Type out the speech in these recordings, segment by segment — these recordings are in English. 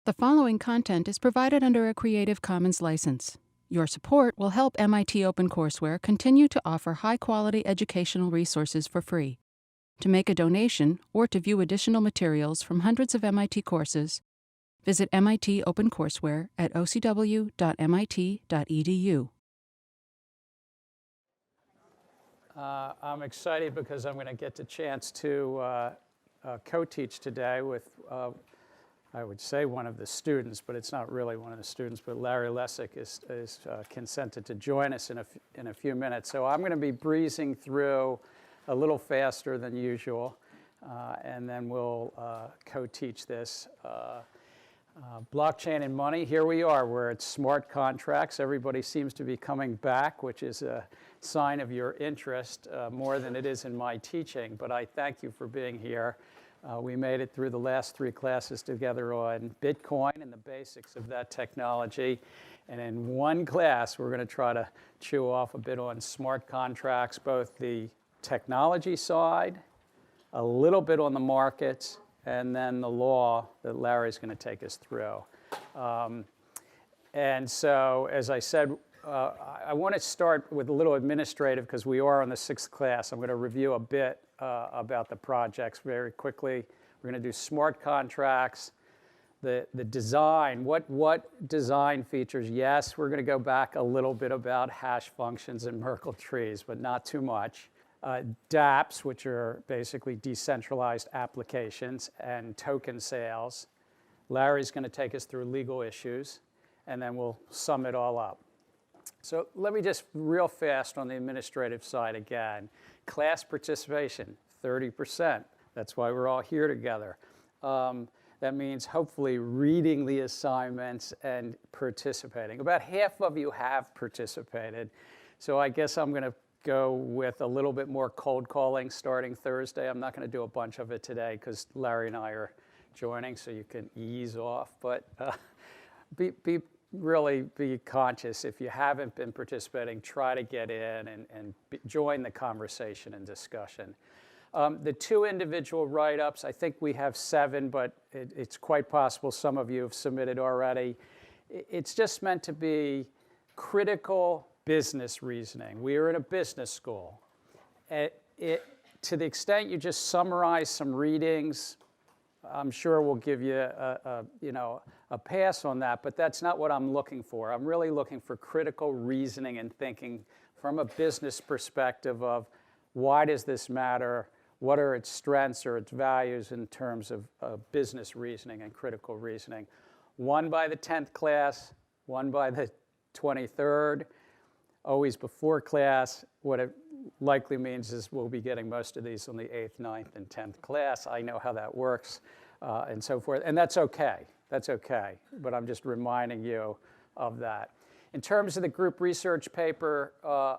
The following content is provided under a Creative Commons license. Your support will help MIT OpenCourseWare continue to offer high-quality educational resources for free. To make a donation or to view additional materials from hundreds of MIT courses, visit MIT OpenCourseWare at ocw.mit.edu. I'm excited because I'm going to get the chance to co-teach today with, I would say one of the students, but it's not really one of the students, but Larry Lessig is consented to join us in a few minutes. So I'm going to be breezing through a little faster than usual, and then we'll co-teach this. Blockchain and money, here we are. We're at smart contracts. Everybody seems to be coming back, which is a sign of your interest more than it is in my teaching. But I thank you for being here. We made it through the last 3 classes together on Bitcoin and the basics of that technology. And in one class, we're going to try to chew off a bit on smart contracts, both the technology side, a little bit on the markets, and then the law that Larry's going to take us through. And so, as I said, I want to start with a little administrative because we are on the 6th class. I'm going to review a bit about the projects very quickly. We're going to do smart contracts, the design, what design features. Yes, we're going to go back a little bit about hash functions and Merkle trees, but not too much. DApps, which are basically decentralized applications, and token sales. Larry's going to take us through legal issues, and then we'll sum it all up. So let me just real fast on the administrative side again. Class participation, 30%. That's why we're all here together. That means hopefully reading the assignments and participating. About half of you have participated, so I guess I'm going to go with a little bit more cold calling starting Thursday. I'm not going to do a bunch of it today because Larry and I are joining, so you can ease off. But really be conscious. If you haven't been participating, try to get in and join the conversation and discussion. The 2 individual write-ups, I think we have 7, but it's quite possible some of you have submitted already. It's just meant to be critical business reasoning. We are in a business school. To the extent you just summarize some readings, I'm sure we'll give you a pass on that, but that's not what I'm looking for. I'm really looking for critical reasoning and thinking from a business perspective of why does this matter? What are its strengths or its values in terms of business reasoning and critical reasoning? 1 by the 10th class, 1 by the 23rd. Always before class. What it likely means is we'll be getting most of these on the 8th, 9th, and 10th class. I know how that works and so forth. And that's okay. That's okay. But I'm just reminding you of that. In terms of the group research paper,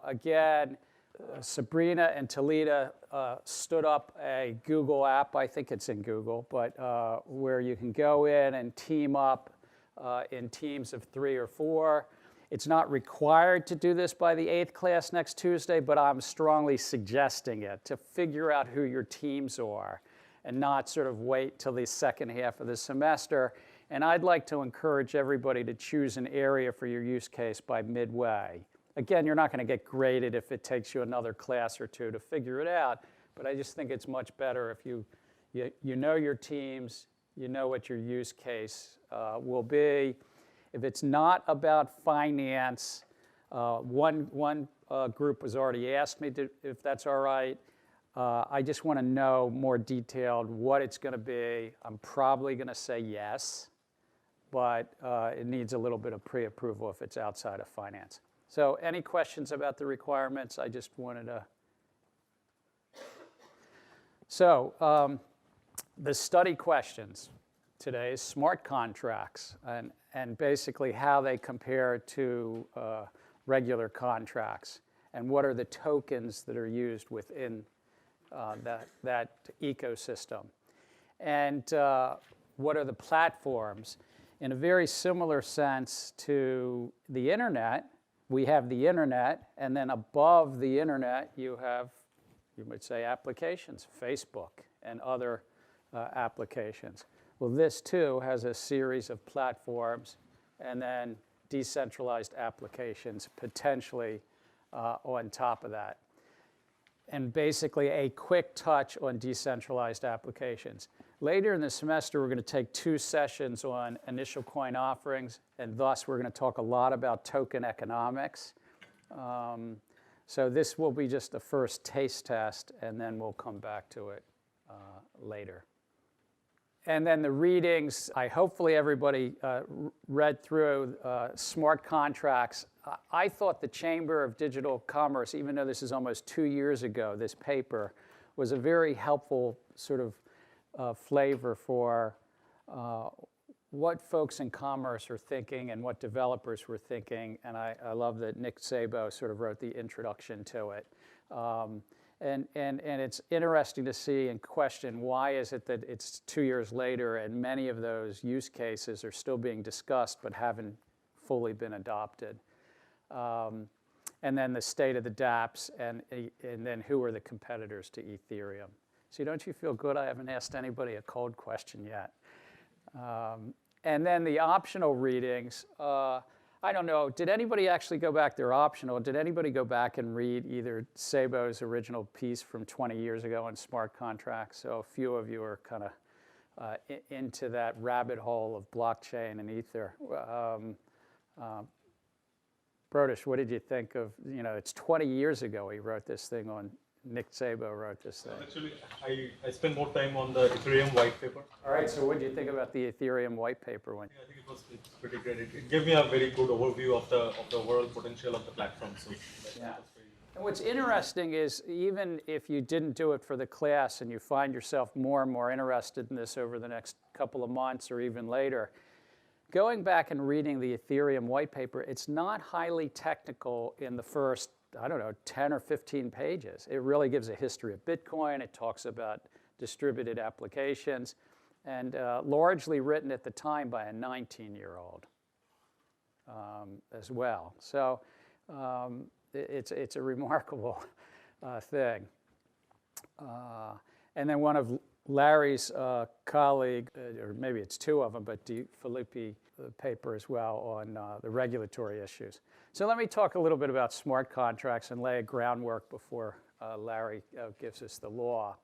again, Sabrina and Talita stood up a Google app. I think it's in Google, but where you can go in and team up in teams of 3 or 4. It's not required to do this by the 8th class next Tuesday, but I'm strongly suggesting it to figure out who your teams are and not sort of wait till the second half of the semester. And I'd like to encourage everybody to choose an area for your use case by midway. Again, you're not going to get graded if it takes you another class or 2 to figure it out, but I just think it's much better if you know your teams, you know what your use case will be. If it's not about finance, one group has already asked me if that's all right. I just want to know more detailed what it's going to be. I'm probably going to say yes, but it needs a little bit of pre-approval if it's outside of finance. So any questions about the requirements? I just wanted to. So the study questions today is smart contracts and basically how they compare to regular contracts and what are the tokens that are used within that ecosystem. And what are the platforms? In a very similar sense to the internet, we have the internet, and then above the internet you have, you might say, applications, Facebook and other applications. Well, this too has a series of platforms and then decentralized applications potentially on top of that. And basically a quick touch on decentralized applications. Later in the semester, we're going to take 2 sessions on initial coin offerings, and thus we're going to talk a lot about token economics. So this will be just the first taste test, and then we'll come back to it later. And then the readings, hopefully everybody read through smart contracts. I thought the Chamber of Digital Commerce, even though this is almost 2 years ago, this paper, was a very helpful sort of flavor for what folks in commerce are thinking and what developers were thinking. And I love that Nick Szabo sort of wrote the introduction to it. And it's interesting to see and question why is it that it's 2 years later and many of those use cases are still being discussed but haven't fully been adopted. And then the state of the DApps and then who are the competitors to Ethereum. See, don't you feel good? I haven't asked anybody a cold question yet. And then the optional readings. I don't know, did anybody actually go back? They're optional. Did anybody go back and read either Szabo's original piece from 20 years ago on smart contracts? So a few of you are kind of into that rabbit hole of blockchain and Ether. Brodish, what did you think of, it's 20 years ago he wrote this thing on, Nick Szabo wrote this thing. Actually, I spent more time on the Ethereum white paper. All right, so what did you think about the Ethereum white paper? Yeah, I think it's pretty great. It gave me a very good overview of the overall potential of the platform. So yeah. And what's interesting is even if you didn't do it for the class and you find yourself more and more interested in this over the next couple of months or even later, going back and reading the Ethereum white paper, it's not highly technical in the first, 10 or 15 pages. It really gives a history of Bitcoin. It talks about distributed applications, and largely written at the time by a 19-year-old as well. So it's a remarkable thing. And then one of Larry's colleague, or maybe it's 2 of them, but Filippi paper as well on the regulatory issues. So let me talk a little bit about smart contracts and lay a groundwork before Larry gives us the law.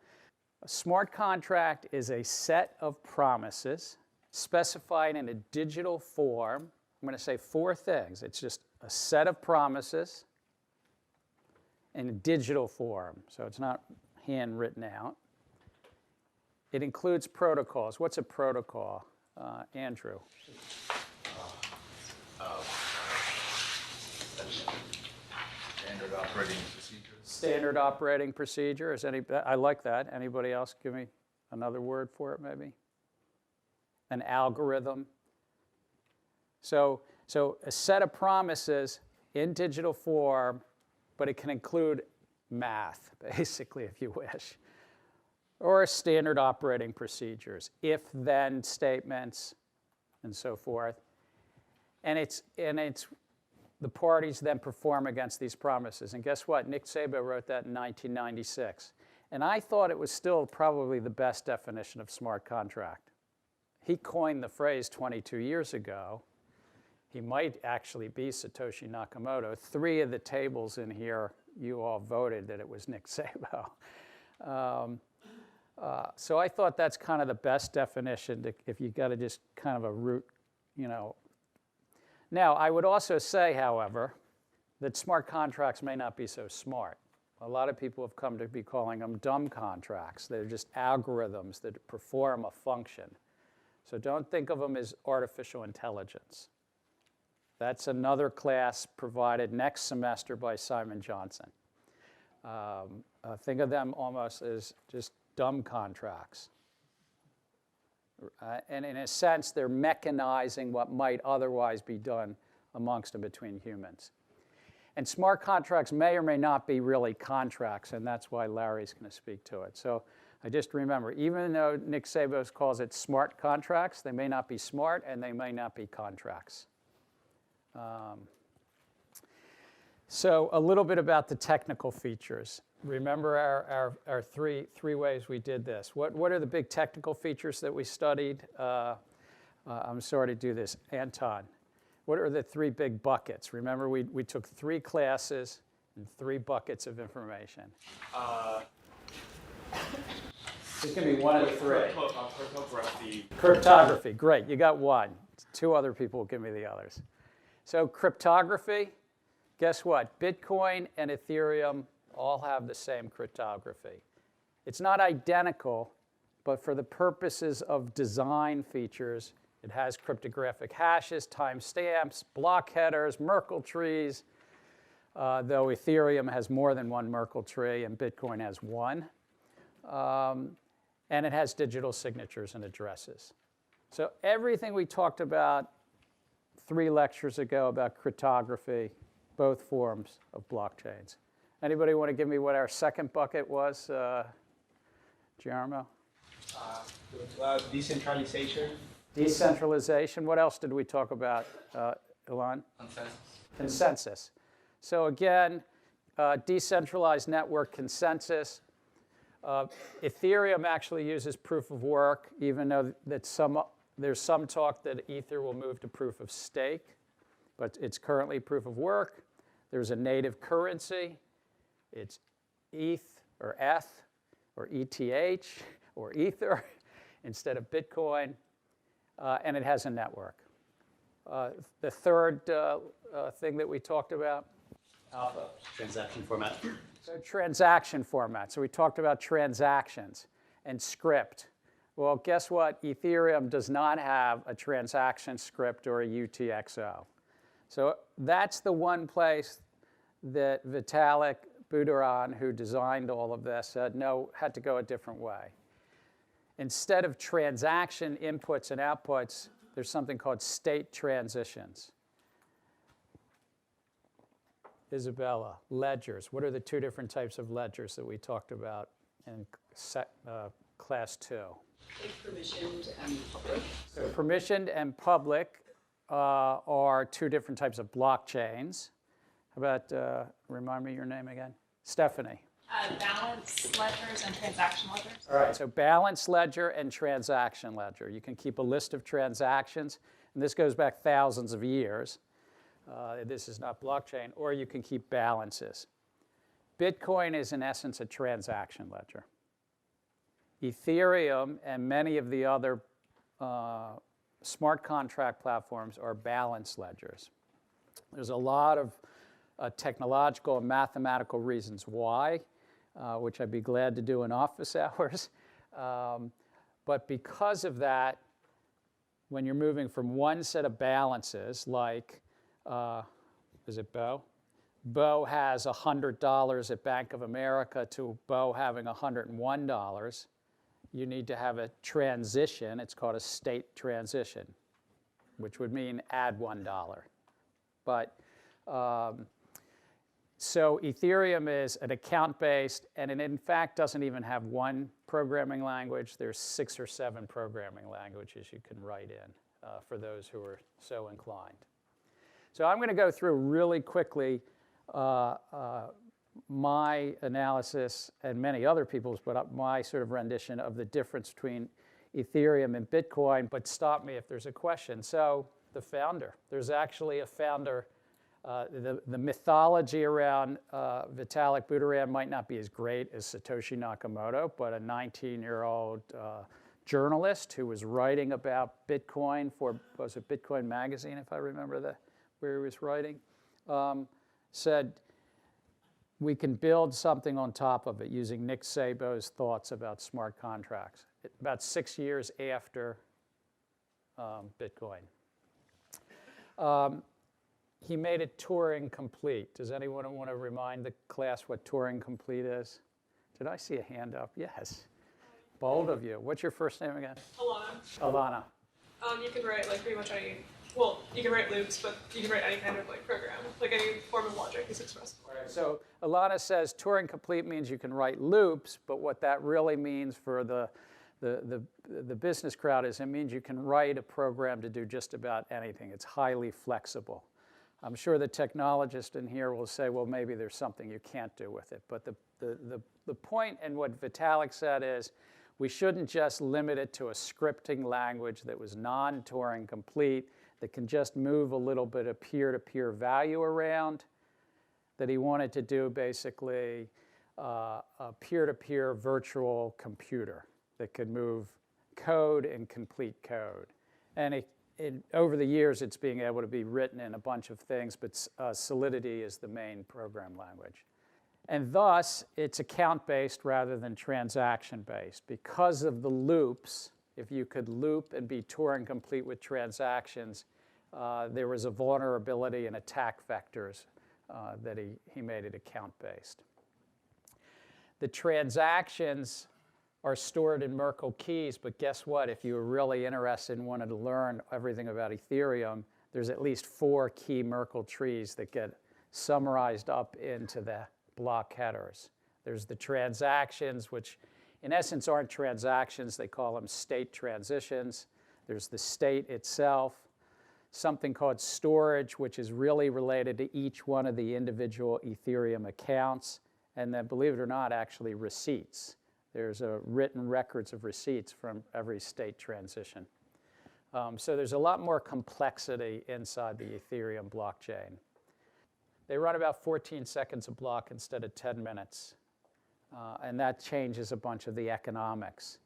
A smart contract is a set of promises specified in a digital form. I'm going to say 4 things. It's just a set of promises in a digital form, so it's not handwritten out. It includes protocols. What's a protocol? Andrew. Standard operating procedure. Standard operating procedure. I like that. Anybody else give me another word for it, maybe? An algorithm. So a set of promises in digital form, but it can include math, basically, if you wish. Or standard operating procedures, if-then statements, and so forth. And it's the parties then perform against these promises. And guess what? Nick Szabo wrote that in 1996. And I thought it was still probably the best definition of smart contract. He coined the phrase 22 years ago. He might actually be Satoshi Nakamoto. 3 of the tables in here, you all voted that it was Nick Szabo. So I thought that's kind of the best definition if you got to just kind of a root, Now, I would also say, however, that smart contracts may not be so smart. A lot of people have come to be calling them dumb contracts. They're just algorithms that perform a function. So don't think of them as artificial intelligence. That's another class provided next semester by Simon Johnson. Think of them almost as just dumb contracts. And in a sense, they're mechanizing what might otherwise be done amongst and between humans. And smart contracts may or may not be really contracts, and that's why Larry's going to speak to it. So I just remember, even though Nick Szabo calls it smart contracts, they may not be smart and they may not be contracts. So a little bit about the technical features. remember our three ways we did this. What are the big technical features that we studied? I'm sorry to do this. Anton, what are the 3 big buckets? Remember, we took 3 classes and 3 buckets of information. It's going to be one of the 3. Cryptography. Cryptography, great. You got 1. 2 other people will give me the others. So cryptography, guess what? Bitcoin and Ethereum all have the same cryptography. It's not identical, but for the purposes of design features, it has cryptographic hashes, timestamps, block headers, Merkle trees, though Ethereum has more than 1 Merkle tree and Bitcoin has 1. And it has digital signatures and addresses. So everything we talked about 3 lectures ago about cryptography, both forms of blockchains. Anybody want to give me what our second bucket was, Giacomo? Decentralization. Decentralization. What else did we talk about, Ilan? Consensus. Consensus. So again, decentralized network consensus. Ethereum actually uses proof of work, even though there's some talk that Ether will move to proof of stake, but it's currently proof of work. There's a native currency. It's ETH or ETH or ETH or Ether instead of Bitcoin, and it has a network. The third thing that we talked about? Alpha. Transaction format. So transaction format. So we talked about transactions and script. Well, guess what? Ethereum does not have a transaction script or a UTXO. So that's the one place that Vitalik Buterin, who designed all of this, said no, had to go a different way. Instead of transaction inputs and outputs, there's something called state transitions. Isabella, ledgers. What are the 2 different types of ledgers that we talked about in class 2? Like permissioned and public. So permissioned and public are 2 different types of blockchains. How about, remind me your name again? Stephanie. Balance ledgers and transaction ledgers. All right, so balance ledger and transaction ledger. You can keep a list of transactions, and this goes back thousands of years. This is not blockchain, or you can keep balances. Bitcoin is in essence a transaction ledger. Ethereum and many of the other smart contract platforms are balance ledgers. There's a lot of technological and mathematical reasons why, which I'd be glad to do in office hours. But because of that, when you're moving from one set of balances, like, is it Bo? Bo has $100 at Bank of America to Bo having $101, you need to have a transition. It's called a state transition, which would mean add $1. But so Ethereum is an account-based, and it in fact doesn't even have one programming language. There's 6 or 7 programming languages you can write in for those who are so inclined. So I'm going to go through really quickly my analysis and many other people's, but my sort of rendition of the difference between Ethereum and Bitcoin, but stop me if there's a question. So the founder, there's actually a founder. The mythology around Vitalik Buterin might not be as great as Satoshi Nakamoto, but a 19-year-old journalist who was writing about Bitcoin for, was it Bitcoin Magazine, if I remember where he was writing, said, we can build something on top of it using Nick Szabo's thoughts about smart contracts, about 6 years after Bitcoin. He made it Turing complete. Does anyone want to remind the class what Turing complete is? Did I see a hand up? Yes. Bold of you. What's your first name again? Alana. Alana. You can write like pretty much any, well, you can write loops, but you can write any kind of like program, like any form of logic is expressible. Right. So Alana says Turing complete means you can write loops, but what that really means for the business crowd is it means you can write a program to do just about anything. It's highly flexible. I'm sure the technologist in here will say, well, maybe there's something you can't do with it. But the point in what Vitalik said is we shouldn't just limit it to a scripting language that was non-Turing complete, that can just move a little bit of peer-to-peer value around, that he wanted to do basically a peer-to-peer virtual computer that could move code and complete code. And over the years, it's being able to be written in a bunch of things, but Solidity is the main program language. And thus, it's account-based rather than transaction-based. Because of the loops, if you could loop and be Turing complete with transactions, there was a vulnerability in attack vectors that he made it account-based. The transactions are stored in Merkle keys, but guess what? If you were really interested and wanted to learn everything about Ethereum, there's at least 4 key Merkle trees that get summarized up into the block headers. There's the transactions, which in essence aren't transactions. They call them state transitions. There's the state itself, something called storage, which is really related to each one of the individual Ethereum accounts, and then, believe it or not, actually receipts. There's written records of receipts from every state transition. So there's a lot more complexity inside the Ethereum blockchain. They run about 14 seconds a block instead of 10 minutes. And that changes a bunch of the economics.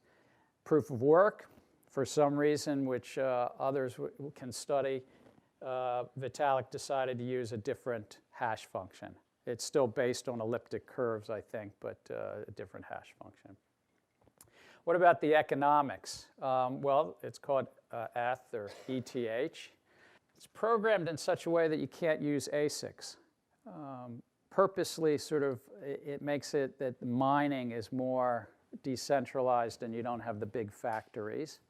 Proof of work, for some reason, which others can study, Vitalik decided to use a different hash function. It's still based on elliptic curves, I think, but a different hash function. What about the economics? Well, it's called ETH or ETH. It's programmed in such a way that you can't use ASICs. Purposely, sort of, it makes it that the mining is more decentralized and you don't have the big factories.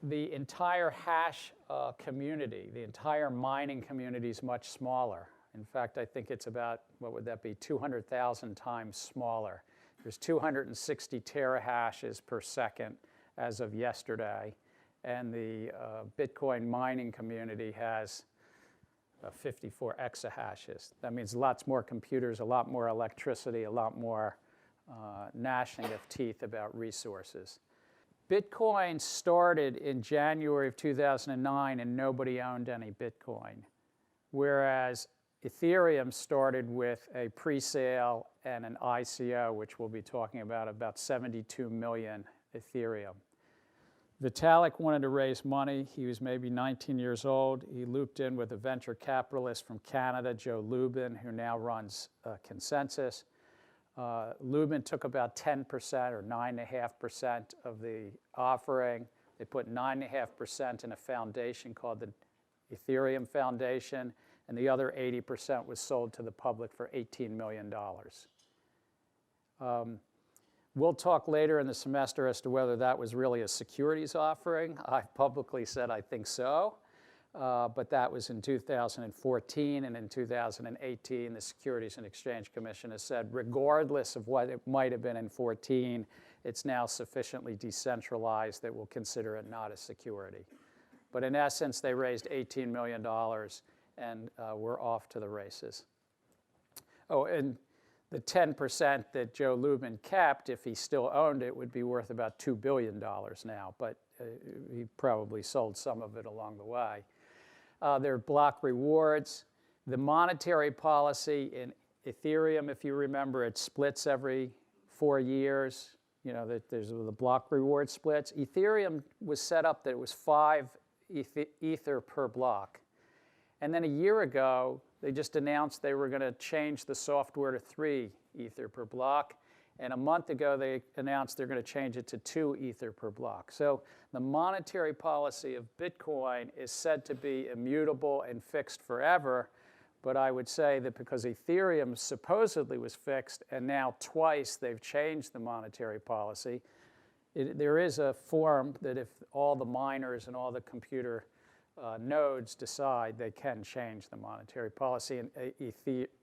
The entire hash community, the entire mining community is much smaller. In fact, I think it's about, what would that be, 200,000 times smaller. There's 260 terahashes per second as of yesterday, and the Bitcoin mining community has 54 exahashes. That means lots more computers, a lot more electricity, a lot more gnashing of teeth about resources. Bitcoin started in January of 2009 and nobody owned any Bitcoin, whereas Ethereum started with a pre-sale and an ICO, which we'll be talking about 72 million Ethereum. Vitalik wanted to raise money. He was maybe 19 years old. He looped in with a venture capitalist from Canada, Joe Lubin, who now runs Consensus. Lubin took about 10% or 9.5% of the offering. They put 9.5% in a foundation called the Ethereum Foundation, and the other 80% was sold to the public for $18 million. We'll talk later in the semester as to whether that was really a securities offering. I've publicly said I think so, but that was in 2014, and in 2018, the Securities and Exchange Commission has said, regardless of what it might have been in 14, it's now sufficiently decentralized that we'll consider it not a security. But in essence, they raised $18 million, and we're off to the races. Oh, and the 10% that Joe Lubin kept, if he still owned it, would be worth about $2 billion now, but he probably sold some of it along the way. There are block rewards. The monetary policy in Ethereum, if you remember, it splits every 4 years. You know, there's the block reward splits. Ethereum was set up that it was 5 ether per block. And then a year ago, they just announced they were going to change the software to 3 ether per block. And a month ago, they announced they're going to change it to 2 ether per block. So the monetary policy of Bitcoin is said to be immutable and fixed forever. But I would say that because Ethereum supposedly was fixed, and now twice they've changed the monetary policy, there is a form that if all the miners and all the computer nodes decide, they can change the monetary policy, and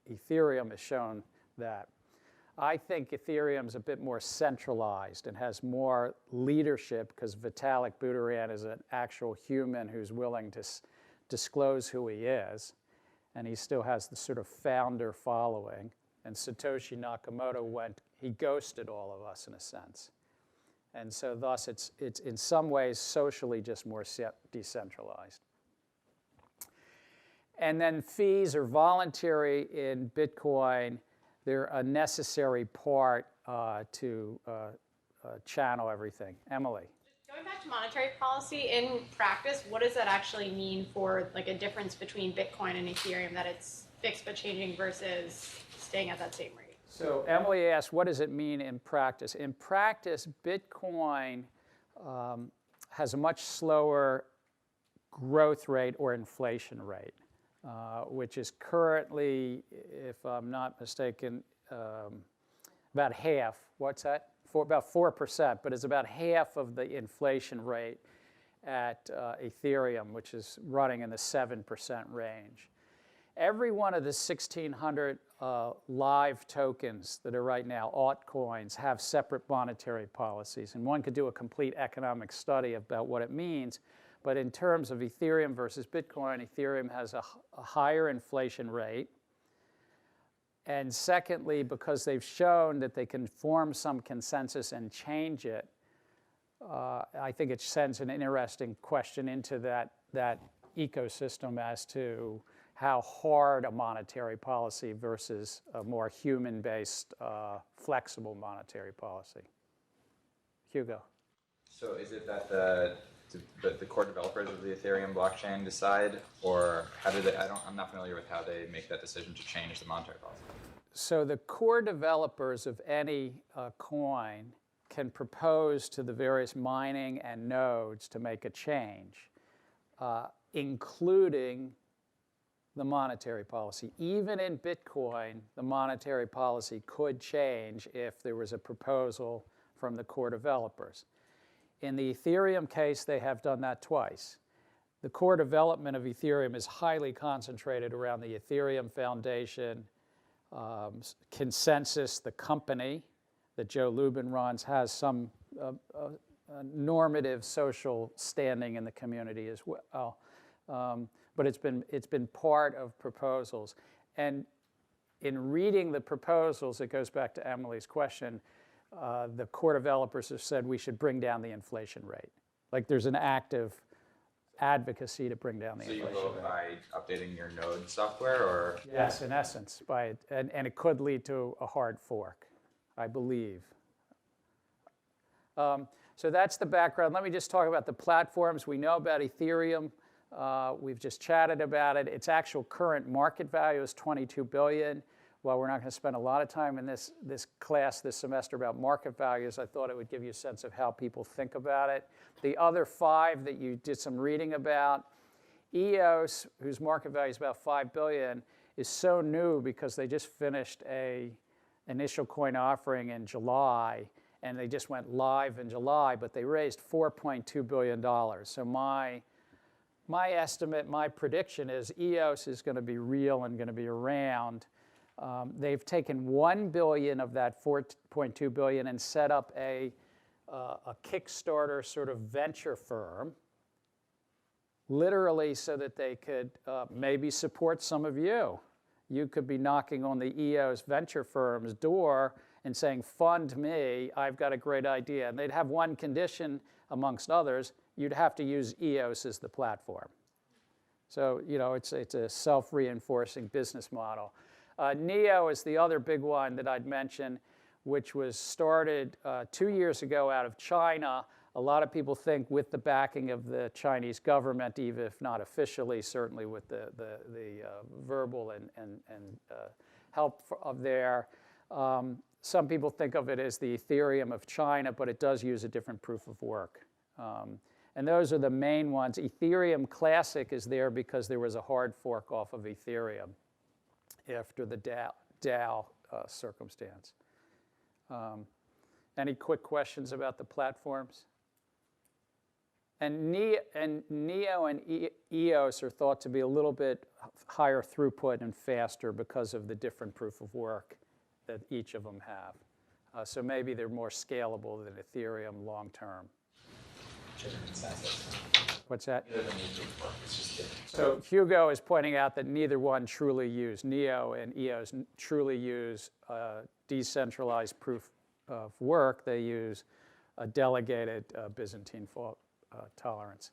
Ethereum has shown that. I think Ethereum's a bit more centralized and has more leadership because Vitalik Buterin is an actual human who's willing to disclose who he is, and he still has the sort of founder following. And Satoshi Nakamoto he ghosted all of us in a sense. And so thus it's in some ways socially just more decentralized. And then fees are voluntary in Bitcoin. They're a necessary part to channel everything. Emily. Going back to monetary policy, in practice, what does that actually mean for like a difference between Bitcoin and Ethereum, that it's fixed but changing versus staying at that same rate? So Emily asked, what does it mean in practice? In practice, Bitcoin has a much slower growth rate or inflation rate, which is currently, if I'm not mistaken, about half. What's that? About 4%, but it's about half of the inflation rate at Ethereum, which is running in the 7% range. Every one of the 1,600 live tokens that are right now, altcoins, have separate monetary policies. And one could do a complete economic study about what it means. But in terms of Ethereum versus Bitcoin, Ethereum has a higher inflation rate. And secondly, because they've shown that they can form some consensus and change it, I think it sends an interesting question into that ecosystem as to how hard a monetary policy versus a more human-based, flexible monetary policy. Hugo. So is it that the core developers of the Ethereum blockchain decide, or how do they? I'm not familiar with how they make that decision to change the monetary policy. So the core developers of any coin can propose to the various mining and nodes to make a change, including the monetary policy. Even in Bitcoin, the monetary policy could change if there was a proposal from the core developers. In the Ethereum case, they have done that twice. The core development of Ethereum is highly concentrated around the Ethereum Foundation. Consensus, the company that Joe Lubin runs, has some normative social standing in the community as well. But it's been part of proposals. And in reading the proposals, it goes back to Emily's question, the core developers have said we should bring down the inflation rate. Like there's an active advocacy to bring down the inflation rate. So you vote by updating your node software, or? Yes, in essence, and it could lead to a hard fork, I believe. So that's the background. Let me just talk about the platforms. We know about Ethereum. We've just chatted about it. Its actual current market value is $22 billion. While we're not going to spend a lot of time in this class this semester about market values, I thought it would give you a sense of how people think about it. The other 5 that you did some reading about, EOS, whose market value is about $5 billion, is so new because they just finished an initial coin offering in July, and they just went live in July, but they raised $4.2 billion. So my estimate, my prediction is EOS is going to be real and going to be around. They've taken $1 billion of that $4.2 billion and set up a Kickstarter sort of venture firm, literally so that they could maybe support some of you. You could be knocking on the EOS venture firm's door and saying, fund me, I've got a great idea. And they'd have one condition amongst others, you'd have to use EOS as the platform. So, you know, it's a self-reinforcing business model. NEO is the other big one that I'd mention, which was started 2 years ago out of China. A lot of people think with the backing of the Chinese government, even if not officially, certainly with the verbal and help of there. Some people think of it as the Ethereum of China, but it does use a different proof of work. And those are the main ones. Ethereum Classic is there because there was a hard fork off of Ethereum after the DAO circumstance. Any quick questions about the platforms? And NEO and EOS are thought to be a little bit higher throughput and faster because of the different proof of work that each of them have. So maybe they're more scalable than Ethereum long term. Consensus. What's that? Neither of them need to work, it's just different. So Hugo is pointing out that neither one truly use, NEO and EOS truly use decentralized proof of work. They use a delegated Byzantine fault tolerance.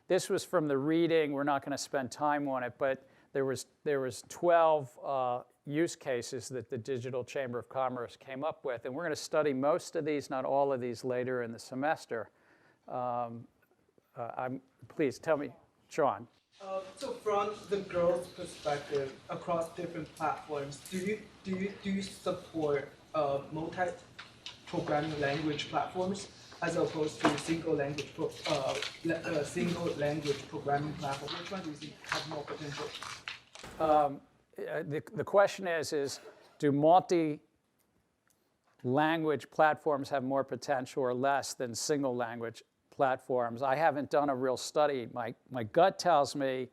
This was from the reading. We're not going to spend time on it, but there was 12 use cases that the Digital Chamber of Commerce came up with, and we're going to study most of these, not all of these, later in the semester. Please tell me, Sean. So from the growth perspective across different platforms, do you support multi-programming language platforms as opposed to single language programming platform? Which one do you think has more potential? The question is do multi-language platforms have more potential or less than single language platforms? I haven't done a real study. My gut tells me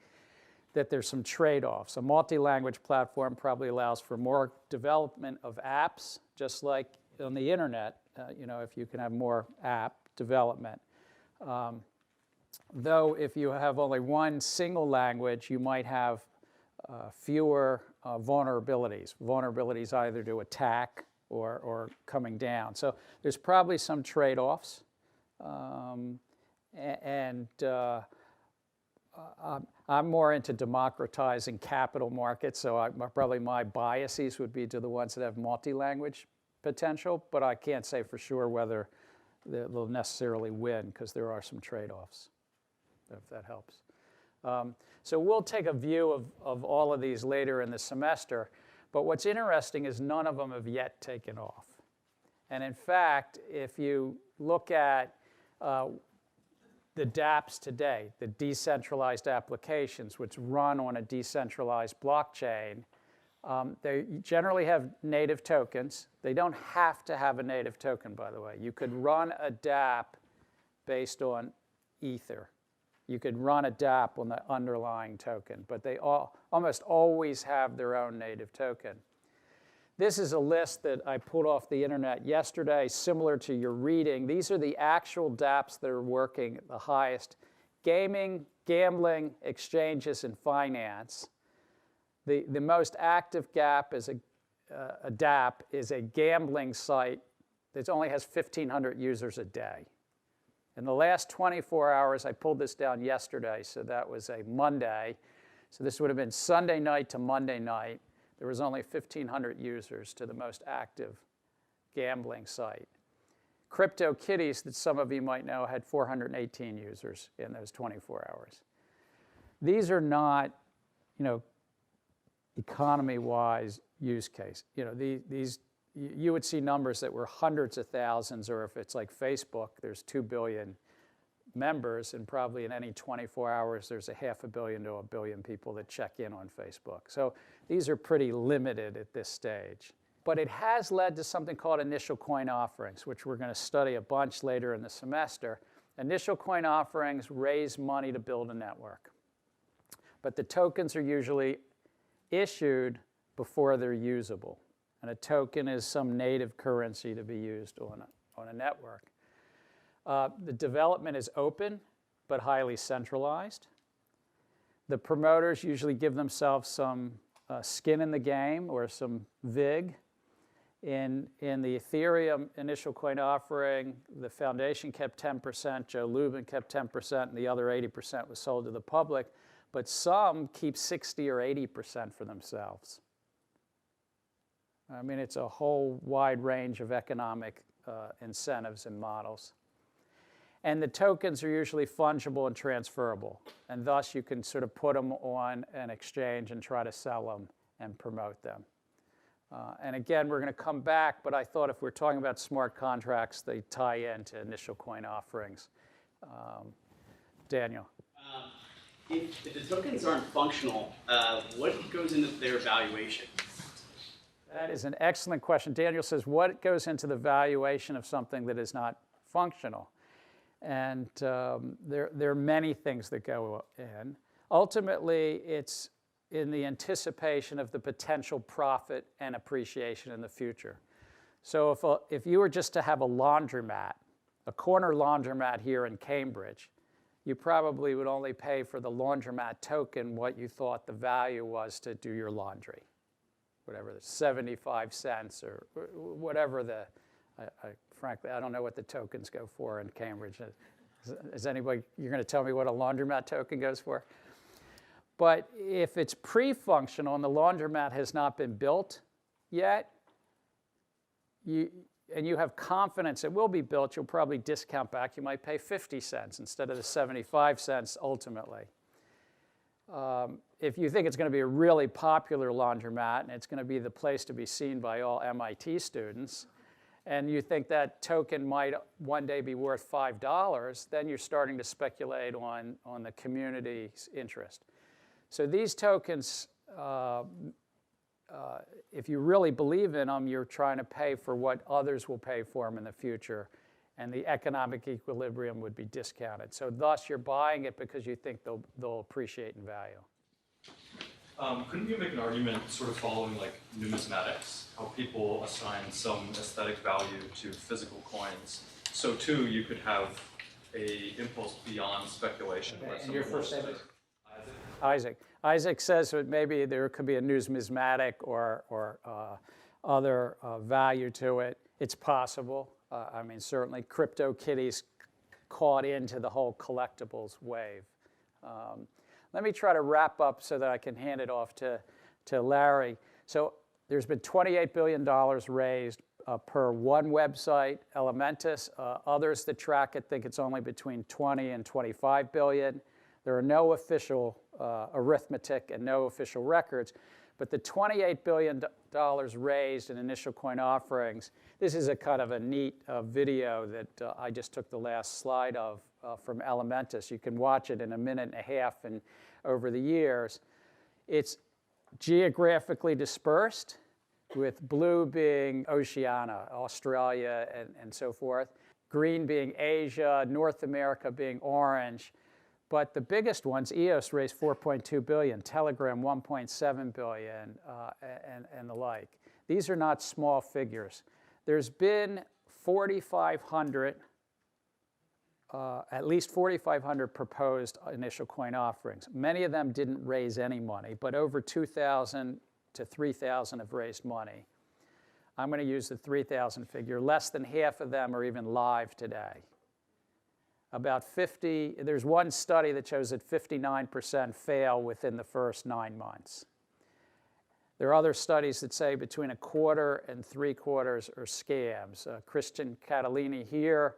that there's some trade-offs. A multi-language platform probably allows for more development of apps, just like on the internet, if you can have more app development. Though if you have only one single language, you might have fewer vulnerabilities either to attack or coming down. So there's probably some trade-offs. I'm more into democratizing capital markets, so probably my biases would be to the ones that have multi-language potential, but I can't say for sure whether they'll necessarily win because there are some trade-offs, if that helps. So we'll take a view of all of these later in the semester, but what's interesting is none of them have yet taken off. And in fact, if you look at the DApps today, the decentralized applications, which run on a decentralized blockchain, they generally have native tokens. They don't have to have a native token, by the way. You could run a DApp based on Ether. You could run a DApp on the underlying token, but they almost always have their own native token. This is a list that I pulled off the internet yesterday, similar to your reading. These are the actual DApps that are working the highest. Gaming, gambling, exchanges, and finance. The most active DApp is a gambling site that only has 1,500 users a day. In the last 24 hours, I pulled this down yesterday, so that was a Monday. So this would have been Sunday night to Monday night. There was only 1,500 users to the most active gambling site. CryptoKitties, that some of you might know, had 418 users in those 24 hours. These are not, economy-wise use case. You would see numbers that were hundreds of thousands, or if it's like Facebook, there's 2 billion members, and probably in any 24 hours, there's 500 million to 1 billion people that check in on Facebook. So these are pretty limited at this stage. But it has led to something called initial coin offerings, which we're going to study a bunch later in the semester. Initial coin offerings raise money to build a network. But the tokens are usually issued before they're usable. And a token is some native currency to be used on a network. The development is open, but highly centralized. The promoters usually give themselves some skin in the game or some VIG. In the Ethereum initial coin offering, the foundation kept 10%, Joe Lubin kept 10%, and the other 80% was sold to the public. But some keep 60 or 80% for themselves. I mean, it's a whole wide range of economic incentives and models. And the tokens are usually fungible and transferable. And thus, you can sort of put them on an exchange and try to sell them and promote them. And again, we're going to come back, but I thought if we're talking about smart contracts, they tie into initial coin offerings. Daniel. If the tokens aren't functional, what goes into their valuation? That is an excellent question. Daniel says, what goes into the valuation of something that is not functional? And there are many things that go in. Ultimately, it's in the anticipation of the potential profit and appreciation in the future. So if you were just to have a laundromat, a corner laundromat here in Cambridge, you probably would only pay for the laundromat token what you thought the value was to do your laundry, whatever the 75 cents or whatever the, frankly, I don't know what the tokens go for in Cambridge. Is anybody, you're going to tell me what a laundromat token goes for? But if it's pre-functional and the laundromat has not been built yet, and you have confidence it will be built, you'll probably discount back. You might pay 50 cents instead of the 75 cents ultimately. If you think it's going to be a really popular laundromat and it's going to be the place to be seen by all MIT students, and you think that token might one day be worth $5, then you're starting to speculate on the community's interest. So these tokens, if you really believe in them, you're trying to pay for what others will pay for them in the future, and the economic equilibrium would be discounted. So thus, you're buying it because you think they'll appreciate in value. Couldn't you make an argument sort of following like numismatics, how people assign some aesthetic value to physical coins? So too, you could have a impulse beyond speculation. Okay, and your first name is? Isaac. Isaac says that maybe there could be a numismatic or other value to it. It's possible. I mean, certainly CryptoKitties caught into the whole collectibles wave. Let me try to wrap up so that I can hand it off to Larry. So there's been $28 billion raised per one website, Elementus. Others that track it think it's only between 20 and 25 billion. There are no official arithmetic and no official records, but the $28 billion raised in initial coin offerings, this is a kind of a neat video that I just took the last slide of from Elementus. You can watch it in a minute and a half, and over the years. It's geographically dispersed, with blue being Oceania, Australia, and so forth, green being Asia, North America being orange. But the biggest ones, EOS raised $4.2 billion, Telegram $1.7 billion, and the like. These are not small figures. There's been 4,500, at least 4,500 proposed initial coin offerings. Many of them didn't raise any money, but over 2,000 to 3,000 have raised money. I'm going to use the 3,000 figure. Less than half of them are even live today. About 50, there's one study that shows that 59% fail within the first 9 months. There are other studies that say between 1/4 and 3/4 are scams. Christian Catalini here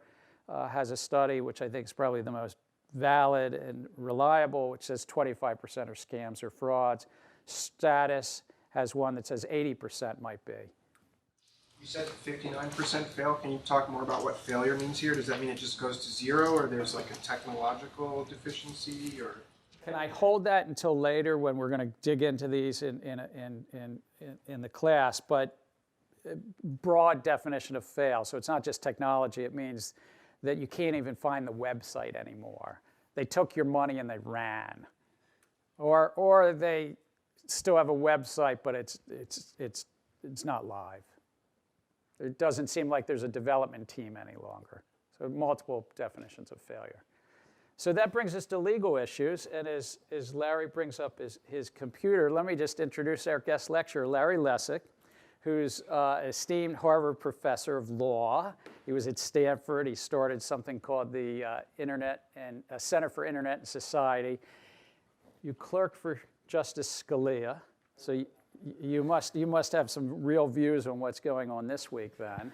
has a study, which I think is probably the most valid and reliable, which says 25% are scams or frauds. Status has one that says 80% might be. You said 59% fail. Can you talk more about what failure means here? Does that mean it just goes to zero, or there's like a technological deficiency, or? Can I hold that until later when we're going to dig into these in the class? But broad definition of fail. So it's not just technology. It means that you can't even find the website anymore. They took your money and they ran, or they still have a website, but it's not live. It doesn't seem like there's a development team any longer. So multiple definitions of failure. So that brings us to legal issues. And as Larry brings up his computer, let me just introduce our guest lecturer, Larry Lessig, who's an esteemed Harvard professor of law. He was at Stanford. He started something called the Center for Internet and Society. You clerked for Justice Scalia. So you must have some real views on what's going on this week then.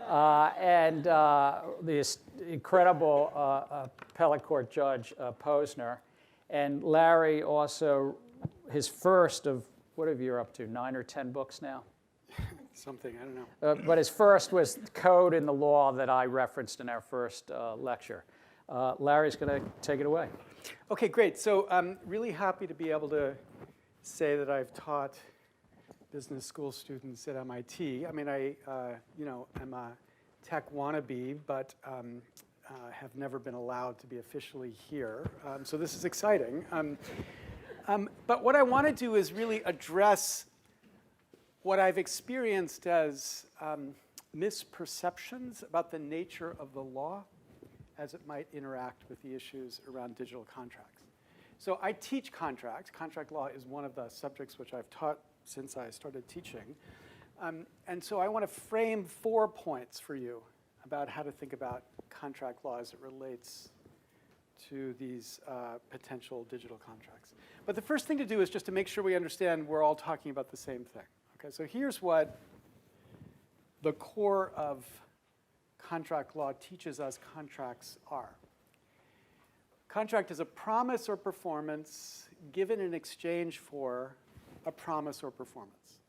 And the incredible appellate court judge Posner. And Larry also, his first of, what have you up to, 9 or 10 books now? Something, I don't know. But his first was Code in the Law that I referenced in our first lecture. Larry's going to take it away. Okay, great. So I'm really happy to be able to say that I've taught business school students at MIT. I mean, I'm a tech wannabe, but have never been allowed to be officially here. So this is exciting. But what I want to do is really address what I've experienced as misperceptions about the nature of the law as it might interact with the issues around digital contracts. So I teach contracts. Contract law is one of the subjects which I've taught since I started teaching. And so I want to frame 4 points for you about how to think about contract law as it relates to these potential digital contracts. But the first thing to do is just to make sure we understand we're all talking about the same thing. Okay, so here's what the core of contract law teaches us contracts are. Contract is a promise or performance given in exchange for a promise or performance.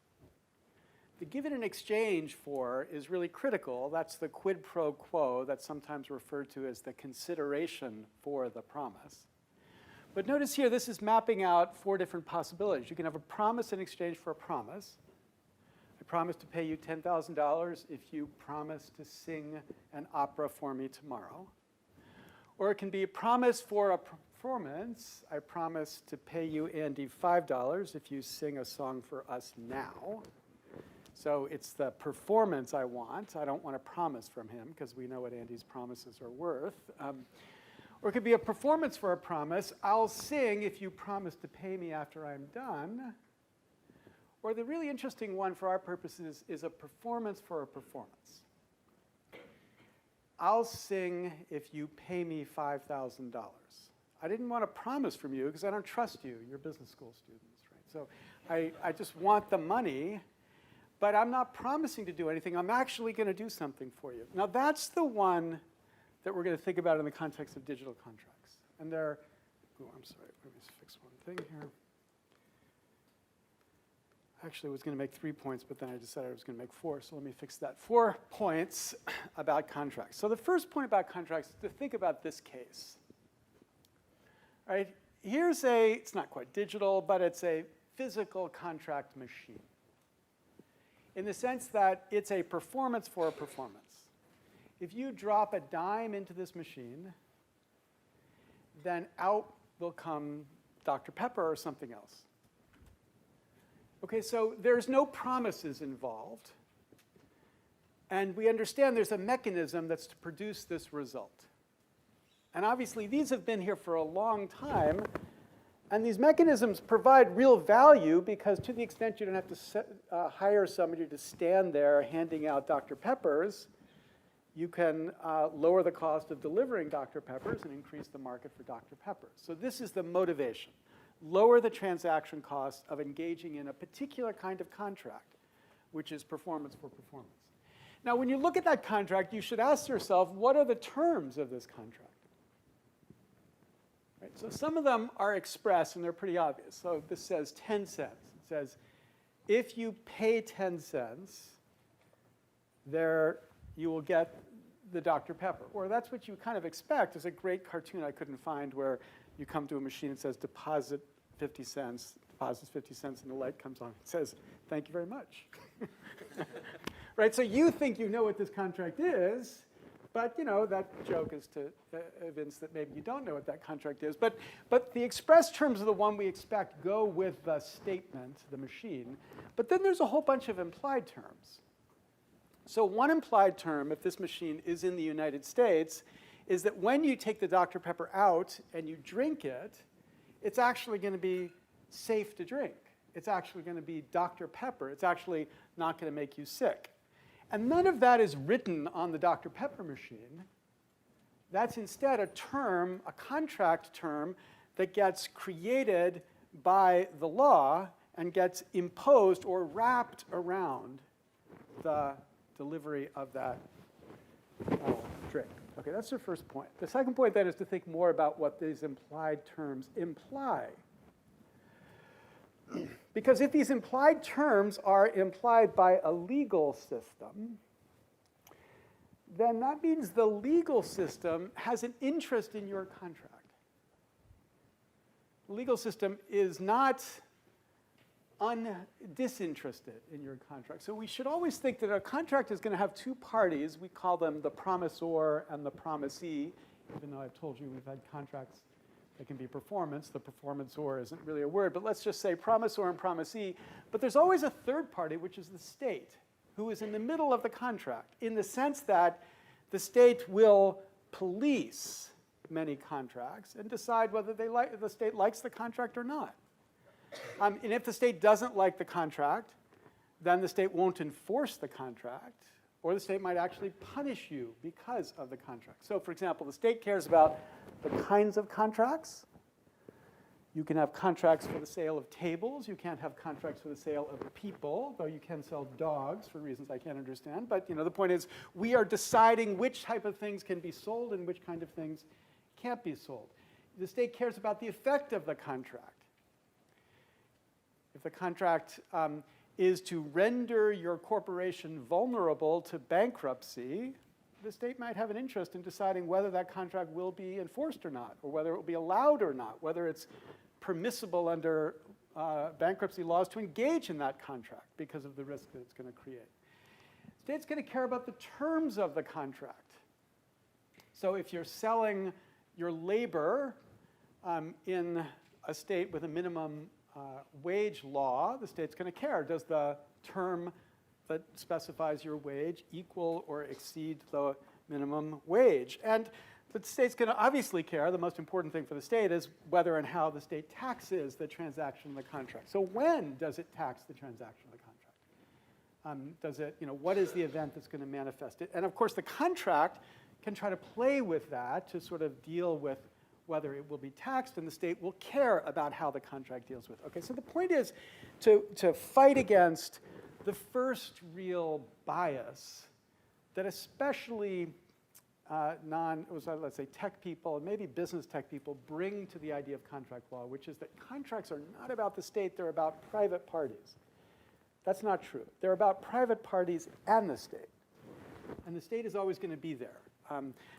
The given in exchange for is really critical. That's the quid pro quo that's sometimes referred to as the consideration for the promise. But notice here, this is mapping out 4 different possibilities. You can have a promise in exchange for a promise. I promise to pay you $10,000 if you promise to sing an opera for me tomorrow. Or it can be a promise for a performance. I promise to pay you, Andy, $5 if you sing a song for us now. So it's the performance I want. I don't want a promise from him because we know what Andy's promises are worth. Or it could be a performance for a promise. I'll sing if you promise to pay me after I'm done. Or the really interesting one for our purposes is a performance for a performance. I'll sing if you pay me $5,000. I didn't want a promise from you because I don't trust you. You're business school students, right? So I just want the money, but I'm not promising to do anything. I'm actually going to do something for you. Now, that's the one that we're going to think about in the context of digital contracts. And there, oh, I'm sorry, let me just fix one thing here. Actually, I was going to make 3 points, but then I decided I was going to make 4, so let me fix that. 4 points about contracts. So the first point about contracts is to think about this case. All right, here's it's not quite digital, but it's a physical contract machine, in the sense that it's a performance for a performance. If you drop a dime into this machine, then out will come Dr. Pepper or something else. Okay, so there's no promises involved. And we understand there's a mechanism that's to produce this result. And obviously, these have been here for a long time. And these mechanisms provide real value because to the extent you don't have to hire somebody to stand there handing out Dr. Peppers, you can lower the cost of delivering Dr. Peppers and increase the market for Dr. Peppers. So this is the motivation. Lower the transaction cost of engaging in a particular kind of contract, which is performance for performance. Now, when you look at that contract, you should ask yourself, what are the terms of this contract? Right, so some of them are expressed, and they're pretty obvious. So this says 10 cents. It says, if you pay 10 cents, you will get the Dr. Pepper. Or that's what you kind of expect. There's a great cartoon I couldn't find where you come to a machine and says, deposit 50 cents, deposits 50 cents, and the light comes on. It says, thank you very much. Right, so you think you know what this contract is, but that joke is to evince that maybe you don't know what that contract is. But the express terms of the one we expect go with the statement, the machine. But then there's a whole bunch of implied terms. So one implied term, if this machine is in the United States, is that when you take the Dr. Pepper out and you drink it, it's actually going to be safe to drink. It's actually going to be Dr. Pepper. It's actually not going to make you sick. And none of that is written on the Dr. Pepper machine. That's instead a term, a contract term, that gets created by the law and gets imposed or wrapped around the delivery of that drink. Okay, that's the first point. The second point then is to think more about what these implied terms imply. Because if these implied terms are implied by a legal system, then that means the legal system has an interest in your contract. The legal system is not disinterested in your contract. So we should always think that a contract is going to have 2 parties. We call them the promisor and the promisee, even though I've told you we've had contracts that can be performance. The performancor isn't really a word, but let's just say promisor and promisee. But there's always a third party, which is the state, who is in the middle of the contract, in the sense that the state will police many contracts and decide whether the state likes the contract or not. And if the state doesn't like the contract, then the state won't enforce the contract, or the state might actually punish you because of the contract. So for example, the state cares about the kinds of contracts. You can have contracts for the sale of tables. You can't have contracts for the sale of people, though you can sell dogs for reasons I can't understand. But the point is, we are deciding which type of things can be sold and which kind of things can't be sold. The state cares about the effect of the contract. If the contract is to render your corporation vulnerable to bankruptcy, the state might have an interest in deciding whether that contract will be enforced or not, or whether it will be allowed or not, whether it's permissible under bankruptcy laws to engage in that contract because of the risk that it's going to create. The state's going to care about the terms of the contract. So if you're selling your labor in a state with a minimum wage law, the state's going to care. Does the term that specifies your wage equal or exceed the minimum wage? And the state's going to obviously care. The most important thing for the state is whether and how the state taxes the transaction of the contract. So when does it tax the transaction of the contract? Does it, what is the event that's going to manifest it? And of course, the contract can try to play with that to sort of deal with whether it will be taxed, and the state will care about how the contract deals with it. Okay, so the point is to fight against the first real bias that especially let's say tech people, and maybe business tech people, bring to the idea of contract law, which is that contracts are not about the state, they're about private parties. That's not true. They're about private parties and the state. And the state is always going to be there.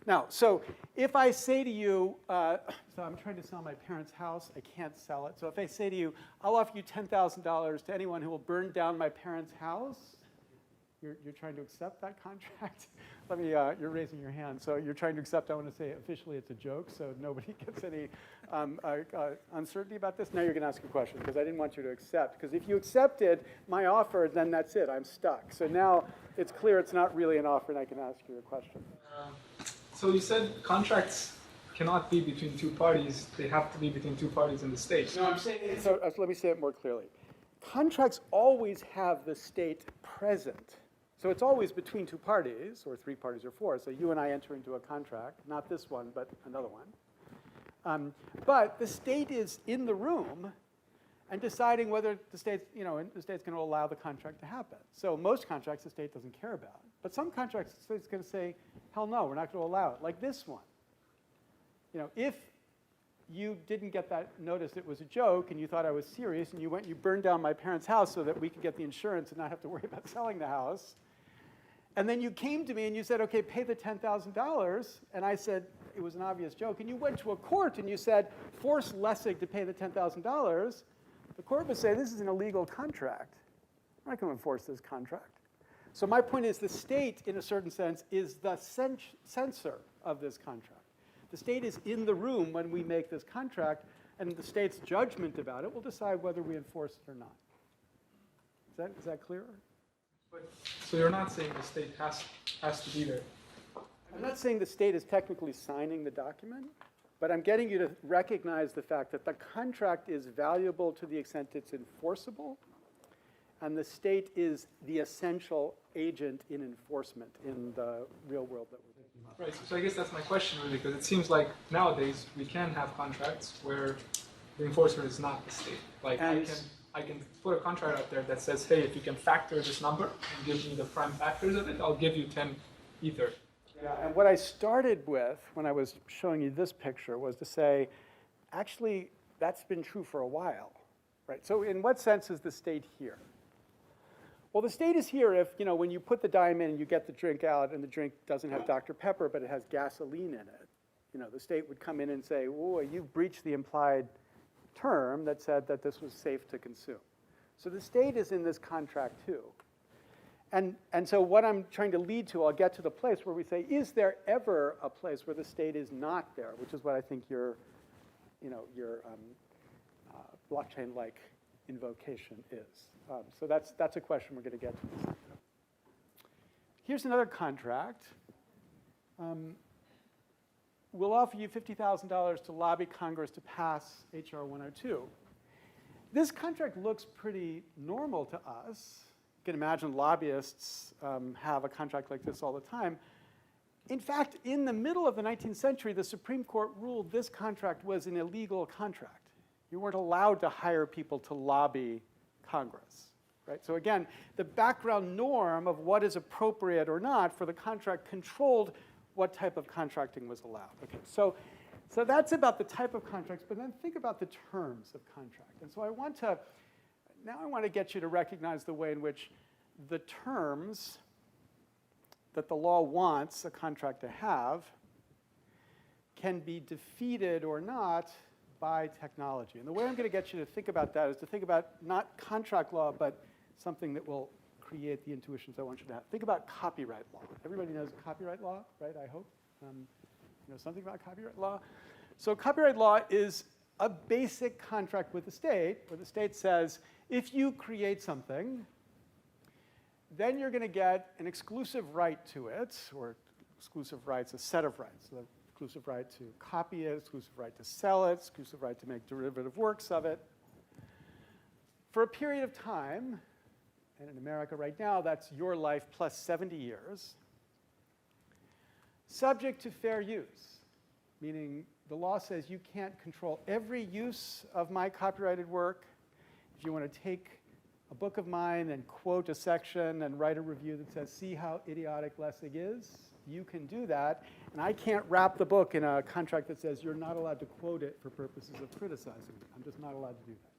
Now, so if I say to you, so I'm trying to sell my parents' house, I can't sell it. So if I say to you, I'll offer you $10,000 to anyone who will burn down my parents' house, you're trying to accept that contract? Let me, you're raising your hand. So you're trying to accept, I want to say officially it's a joke, so nobody gets any uncertainty about this. Now you're going to ask a question, because I didn't want you to accept. Because if you accepted my offer, then that's it, I'm stuck. So now it's clear it's not really an offer, and I can ask you a question. So you said contracts cannot be between two parties. They have to be between two parties in the state. No, I'm saying, so let me say it more clearly. Contracts always have the state present. So it's always between two parties, or three parties, or four. So you and I enter into a contract, not this one, but another one. But the state is in the room and deciding whether the state's, the state's going to allow the contract to happen. So most contracts the state doesn't care about. But some contracts the state's going to say, hell no, we're not going to allow it, like this one. If you didn't get that notice it was a joke and you thought I was serious and you burned down my parents' house so that we could get the insurance and not have to worry about selling the house, and then you came to me and you said, okay, pay the $10,000, and I said it was an obvious joke, and you went to a court and you said, force Lessig to pay the $10,000, the court would say, this is an illegal contract. I'm not going to enforce this contract. So my point is the state, in a certain sense, is the censor of this contract. The state is in the room when we make this contract, and the state's judgment about it will decide whether we enforce it or not. Is that clearer? So you're not saying the state has to be there? I'm not saying the state is technically signing the document, but I'm getting you to recognize the fact that the contract is valuable to the extent it's enforceable, and the state is the essential agent in enforcement in the real world that we're thinking about. Right, so I guess that's my question really, because it seems like nowadays we can have contracts where the enforcer is not the state. Like I can put a contract out there that says, hey, if you can factor this number and give me the prime factors of it, I'll give you 10 Ether. Yeah, and what I started with when I was showing you this picture was to say, actually, that's been true for a while, right? So in what sense is the state here? Well, the state is here if, when you put the dime in and you get the drink out and the drink doesn't have Dr. Pepper, but it has gasoline in it, the state would come in and say, oh, you've breached the implied term that said that this was safe to consume. So the state is in this contract too. And so what I'm trying to lead to, I'll get to the place where we say, is there ever a place where the state is not there, which is what I think your blockchain-like invocation is. So that's a question we're going to get to in a second. Here's another contract. we'll offer you $50,000 to lobby Congress to pass H.R. 102. This contract looks pretty normal to us. You can imagine lobbyists have a contract like this all the time. In fact, in the middle of the 19th century, the Supreme Court ruled this contract was an illegal contract. You weren't allowed to hire people to lobby Congress, right? So again, the background norm of what is appropriate or not for the contract controlled what type of contracting was allowed. Okay, so that's about the type of contracts, but then think about the terms of contract. And so I want to get you to recognize the way in which the terms that the law wants a contract to have can be defeated or not by technology. And the way I'm going to get you to think about that is to think about not contract law, but something that will create the intuitions I want you to have. Think about copyright law. Everybody knows copyright law, right, I hope? You know something about copyright law? So copyright law is a basic contract with the state, where the state says, if you create something, then you're going to get an exclusive right to it, or exclusive rights, a set of rights. So the exclusive right to copy it, exclusive right to sell it, exclusive right to make derivative works of it. For a period of time, and in America right now, that's your life plus 70 years, subject to fair use, meaning the law says you can't control every use of my copyrighted work. If you want to take a book of mine and quote a section and write a review that says, see how idiotic Lessig is, you can do that. And I can't wrap the book in a contract that says you're not allowed to quote it for purposes of criticizing it. I'm just not allowed to do that.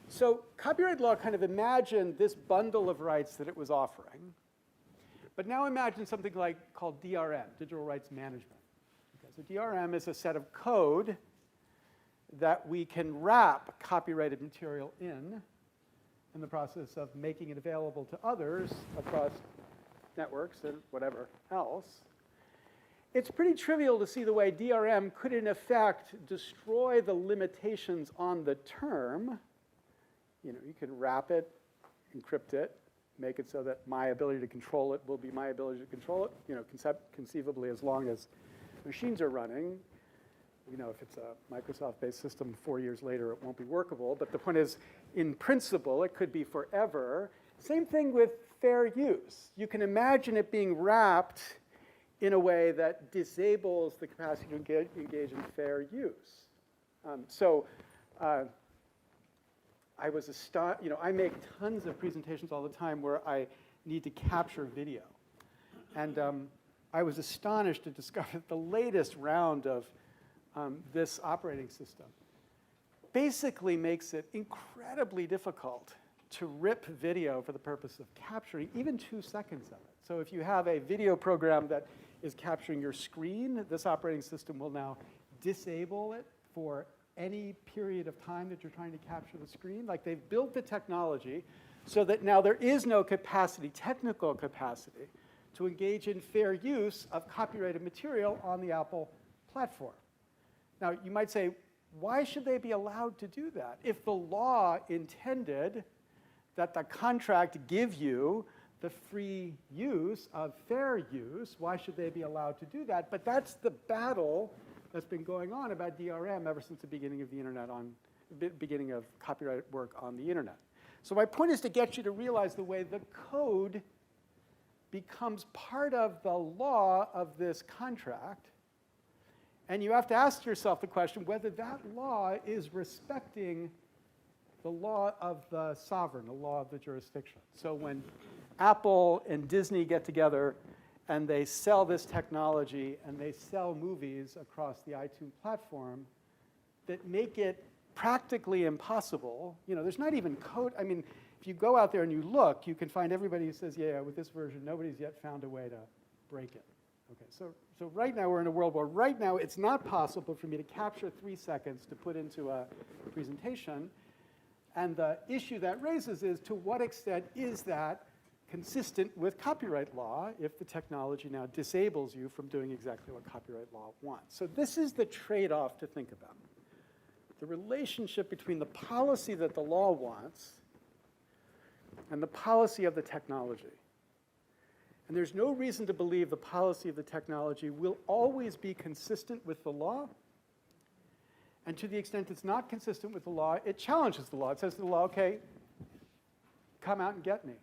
So copyright law kind of imagined this bundle of rights that it was offering. But now imagine something called DRM, Digital Rights Management. Okay, so DRM is a set of code that we can wrap copyrighted material in the process of making it available to others across networks and whatever else. It's pretty trivial to see the way DRM could, in effect, destroy the limitations on the term. You know, you can wrap it, encrypt it, make it so that my ability to control it will be my ability to control it, you know, conceivably as long as machines are running. You know, if it's a Microsoft-based system, 4 years later, it won't be workable. But the point is, in principle, it could be forever. Same thing with fair use. You can imagine it being wrapped in a way that disables the capacity to engage in fair use. I was astonished. You know, I make tons of presentations all the time where I need to capture video. And I was astonished to discover that the latest round of this operating system basically makes it incredibly difficult to rip video for the purpose of capturing even 2 seconds of it. So if you have a video program that is capturing your screen, this operating system will now disable it for any period of time that you're trying to capture the screen. Like, they've built the technology so that now there is no capacity, technical capacity, to engage in fair use of copyrighted material on the Apple platform. Now, you might say, why should they be allowed to do that? If the law intended that the contract give you the free use of fair use, why should they be allowed to do that? But that's the battle that's been going on about DRM ever since the beginning of the internet, beginning of copyright work on the internet. So my point is to get you to realize the way the code becomes part of the law of this contract. And you have to ask yourself the question whether that law is respecting the law of the sovereign, the law of the jurisdiction. So when Apple and Disney get together and they sell this technology and they sell movies across the iTunes platform that make it practically impossible, you know, there's not even code. I mean, if you go out there and you look, you can find everybody who says, yeah, with this version, nobody's yet found a way to break it. Okay, so right now we're in a world where right now it's not possible for me to capture 3 seconds to put into a presentation. And the issue that raises is, to what extent is that consistent with copyright law if the technology now disables you from doing exactly what copyright law wants? So this is the trade-off to think about. The relationship between the policy that the law wants and the policy of the technology. And there's no reason to believe the policy of the technology will always be consistent with the law. And to the extent it's not consistent with the law, it challenges the law. It says to the law, okay, come out and get me.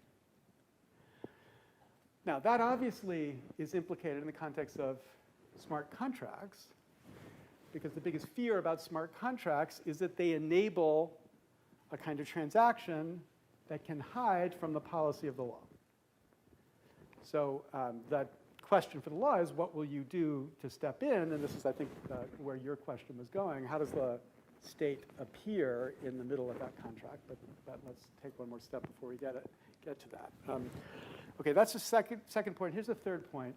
Now, that obviously is implicated in the context of smart contracts, because the biggest fear about smart contracts is that they enable a kind of transaction that can hide from the policy of the law. So that question for the law is, what will you do to step in? And this is, I think, where your question was going. How does the state appear in the middle of that contract? But let's take one more step before we get to that. Okay, that's the second point. Here's the third point.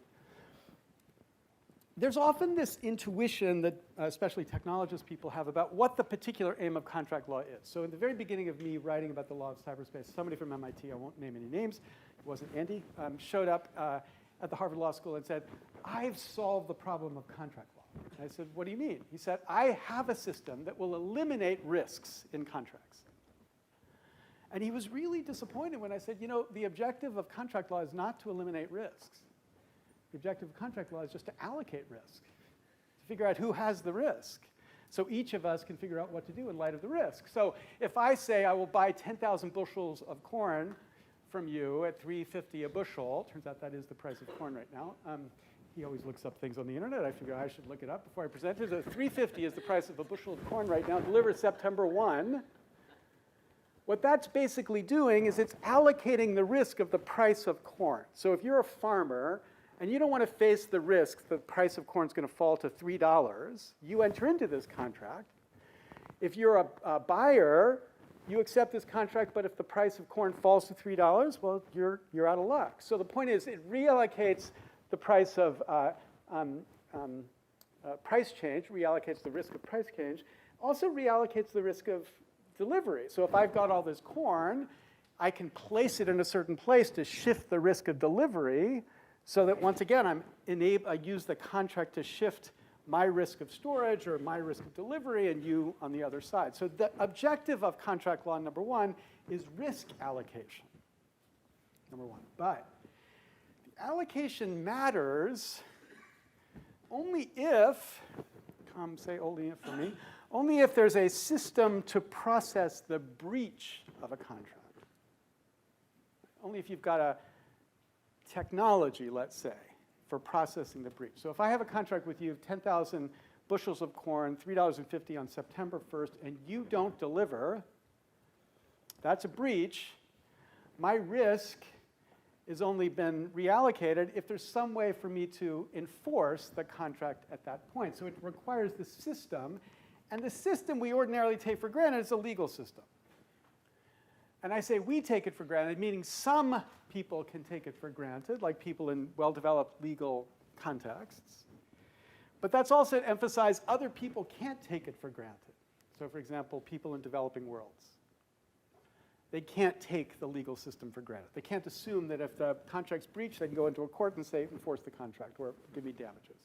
There's often this intuition that especially technologist people have about what the particular aim of contract law is. So in the very beginning of me writing about the law of cyberspace, somebody from MIT, I won't name any names, it wasn't Andy, showed up at the Harvard Law School and said, I've solved the problem of contract law. And I said, what do you mean? He said, I have a system that will eliminate risks in contracts. And he was really disappointed when I said, you know, the objective of contract law is not to eliminate risks. The objective of contract law is just to allocate risk, to figure out who has the risk. So each of us can figure out what to do in light of the risk. So if I say I will buy 10,000 bushels of corn from you at $3.50 a bushel, turns out that is the price of corn right now. He always looks up things on the internet. I figure I should look it up before I present it. So $3.50 is the price of a bushel of corn right now, delivered September 1. What that's basically doing is it's allocating the risk of the price of corn. So if you're a farmer and you don't want to face the risk the price of corn is going to fall to $3, you enter into this contract. If you're a buyer, you accept this contract, but if the price of corn falls to $3, well, you're out of luck. So the point is, it reallocates the price of price change, reallocates the risk of price change, also reallocates the risk of delivery. So if I've got all this corn, I can place it in a certain place to shift the risk of delivery, so that once again, I use the contract to shift my risk of storage or my risk of delivery and you on the other side. So the objective of contract law, number one, is risk allocation, number one. But the allocation matters only if, say only if for me, only if there's a system to process the breach of a contract. Only if you've got a technology, let's say, for processing the breach. So if I have a contract with you of 10,000 bushels of corn, $3.50 on September 1st, and you don't deliver, that's a breach. My risk has only been reallocated if there's some way for me to enforce the contract at that point. So it requires the system, and the system we ordinarily take for granted is a legal system. And I say we take it for granted, meaning some people can take it for granted, like people in well-developed legal contexts. But that's also to emphasize other people can't take it for granted. So for example, people in developing worlds. They can't take the legal system for granted. They can't assume that if the contract's breached, they can go into a court and say, enforce the contract or give me damages.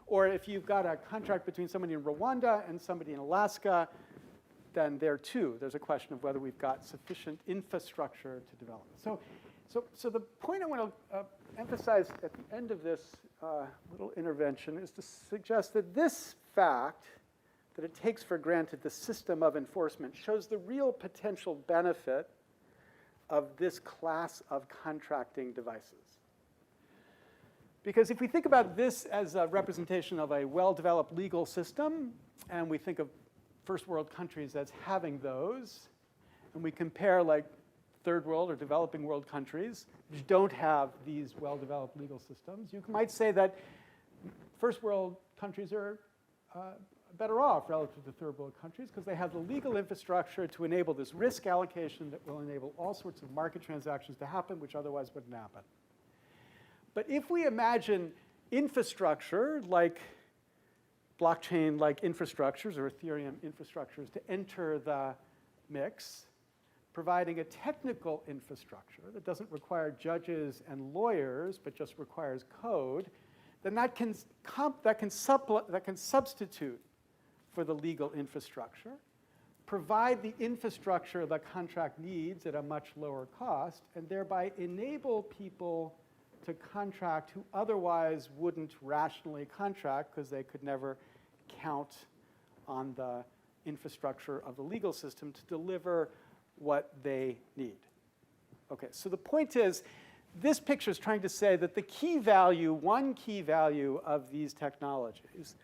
Or if you've got a contract between somebody in Rwanda and somebody in Alaska, then there too, there's a question of whether we've got sufficient infrastructure to develop. So the point I want to emphasize at the end of this little intervention is to suggest that this fact, that it takes for granted the system of enforcement, shows the real potential benefit of this class of contracting devices. Because if we think about this as a representation of a well-developed legal system, and we think of first world countries as having those, and we compare like third world or developing world countries which don't have these well-developed legal systems, you might say that first world countries are better off relative to third world countries because they have the legal infrastructure to enable this risk allocation that will enable all sorts of market transactions to happen, which otherwise wouldn't happen. But if we imagine infrastructure like blockchain-like infrastructures or Ethereum infrastructures to enter the mix, providing a technical infrastructure that doesn't require judges and lawyers, but just requires code, then that can substitute for the legal infrastructure, provide the infrastructure the contract needs at a much lower cost, and thereby enable people to contract who otherwise wouldn't rationally contract because they could never count on the infrastructure of the legal system to deliver what they need. Okay, so the point is, this picture is trying to say that the key value, one key value of these technologies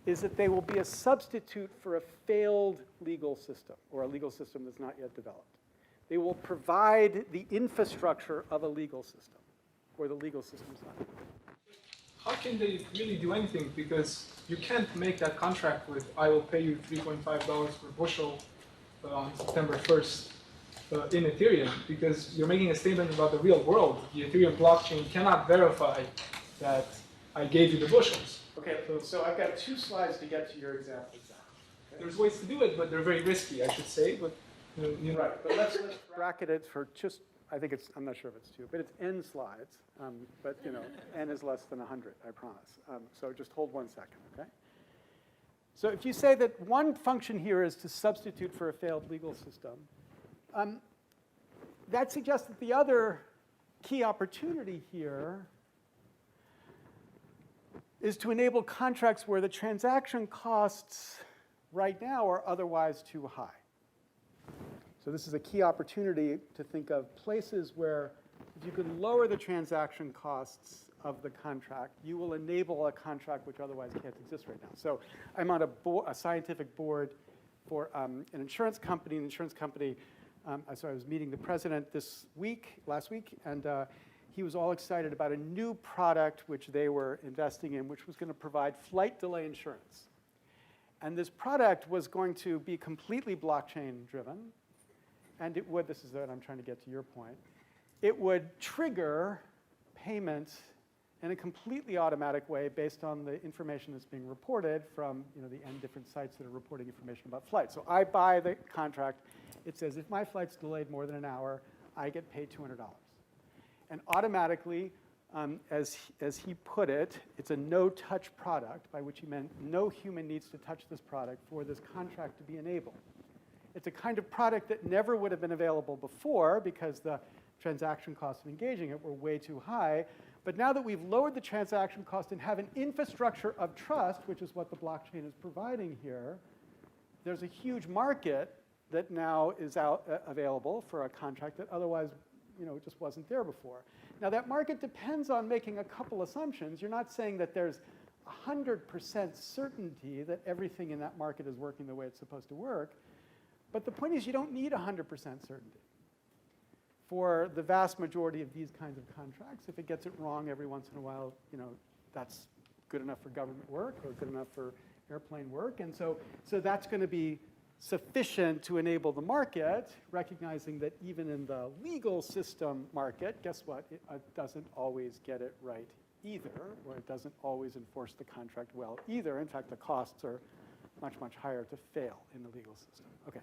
is that they will be a substitute for a failed legal system or a legal system that's not yet developed. They will provide the infrastructure of a legal system where the legal system is not. How can they really do anything? Because you can't make that contract with, I will pay you $3.5 per bushel on September 1st in Ethereum, because you're making a statement about the real world. The Ethereum blockchain cannot verify that I gave you the bushels. Okay, so I've got 2 slides to get to your example. Okay. There's ways to do it, but they're very risky, I should say. But you know. Right, but let's bracket it for just, I think it's, I'm not sure if it's 2, but it's n slides. But you know, n is less than 100, I promise. So just hold 1 second, okay? So if you say that one function here is to substitute for a failed legal system, that suggests that the other key opportunity here is to enable contracts where the transaction costs right now are otherwise too high. So this is a key opportunity to think of places where if you can lower the transaction costs of the contract, you will enable a contract which otherwise can't exist right now. So I'm on a scientific board for an insurance company. The insurance company, so I was meeting the president last week, and he was all excited about a new product which they were investing in, which was going to provide flight delay insurance. And this product was going to be completely blockchain driven. And it would, this is what I'm trying to get to your point, it would trigger payment in a completely automatic way based on the information that's being reported from the n different sites that are reporting information about flights. So I buy the contract. It says if my flight's delayed more than an hour, I get paid $200. And automatically, as he put it, it's a no-touch product, by which he meant no human needs to touch this product for this contract to be enabled. It's a kind of product that never would have been available before because the transaction costs of engaging it were way too high. But now that we've lowered the transaction cost and have an infrastructure of trust, which is what the blockchain is providing here, there's a huge market that now is available for a contract that otherwise just wasn't there before. Now that market depends on making a couple assumptions. You're not saying that there's 100% certainty that everything in that market is working the way it's supposed to work. But the point is you don't need 100% certainty. For the vast majority of these kinds of contracts, if it gets it wrong every once in a while, that's good enough for government work or good enough for airplane work. And so that's going to be sufficient to enable the market, recognizing that even in the legal system market, guess what? It doesn't always get it right either, or it doesn't always enforce the contract well either. In fact, the costs are much, much higher to fail in the legal system. Okay,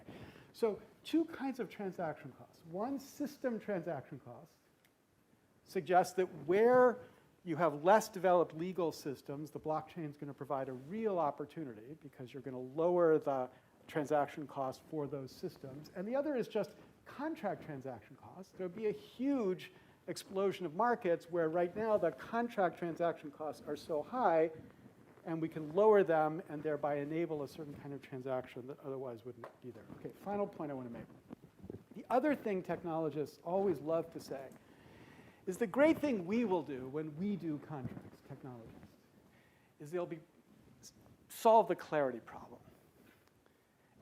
so 2 kinds of transaction costs. One, system transaction costs, suggests that where you have less developed legal systems, the blockchain is going to provide a real opportunity because you're going to lower the transaction costs for those systems. And the other is just contract transaction costs. There'll be a huge explosion of markets where right now the contract transaction costs are so high, and we can lower them and thereby enable a certain kind of transaction that otherwise wouldn't be there. Okay, final point I want to make. The other thing technologists always love to say is the great thing we will do when we do contracts, technologists, is they'll solve the clarity problem.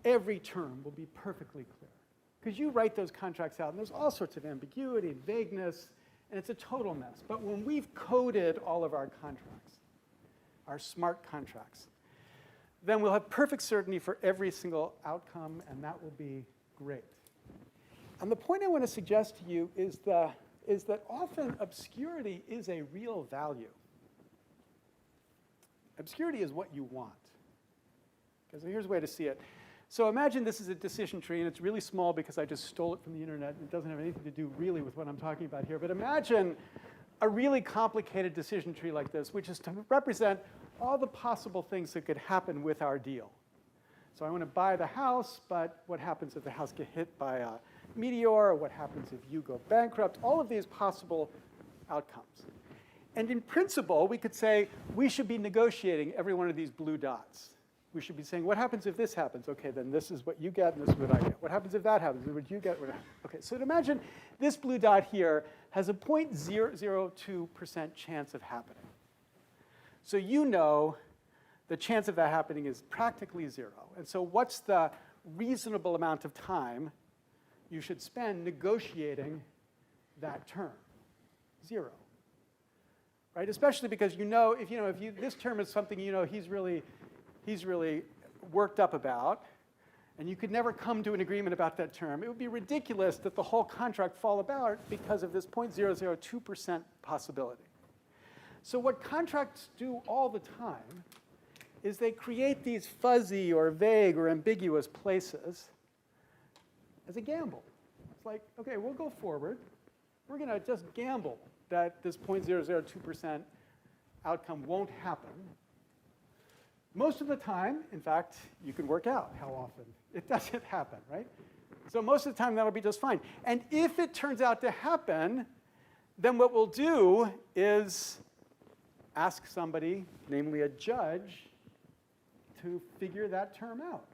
Every term will be perfectly clear. Because you write those contracts out, and there's all sorts of ambiguity and vagueness, and it's a total mess. But when we've coded all of our contracts, our smart contracts, then we'll have perfect certainty for every single outcome, and that will be great. And the point I want to suggest to you is that often obscurity is a real value. Obscurity is what you want. Because here's a way to see it. So imagine this is a decision tree, and it's really small because I just stole it from the internet, and it doesn't have anything to do really with what I'm talking about here. But imagine a really complicated decision tree like this, which is to represent all the possible things that could happen with our deal. So I want to buy the house, but what happens if the house gets hit by a meteor? Or what happens if you go bankrupt? All of these possible outcomes. And in principle, we could say we should be negotiating every one of these blue dots. We should be saying, what happens if this happens? OK, then this is what you get, and this is what I get. What happens if that happens? What you get? OK, so imagine this blue dot here has a 0.002% chance of happening. So you know the chance of that happening is practically 0. And so what's the reasonable amount of time you should spend negotiating that term? 0. Right? Especially because this term is something he's really worked up about, and you could never come to an agreement about that term. It would be ridiculous that the whole contract fall apart because of this 0.002% possibility. So what contracts do all the time is they create these fuzzy or vague or ambiguous places as a gamble. It's like, OK, we'll go forward. We're going to just gamble that this 0.002% outcome won't happen. Most of the time, in fact, you can work out how often it doesn't happen, right? So most of the time, that'll be just fine. And if it turns out to happen, then what we'll do is ask somebody, namely a judge, to figure that term out.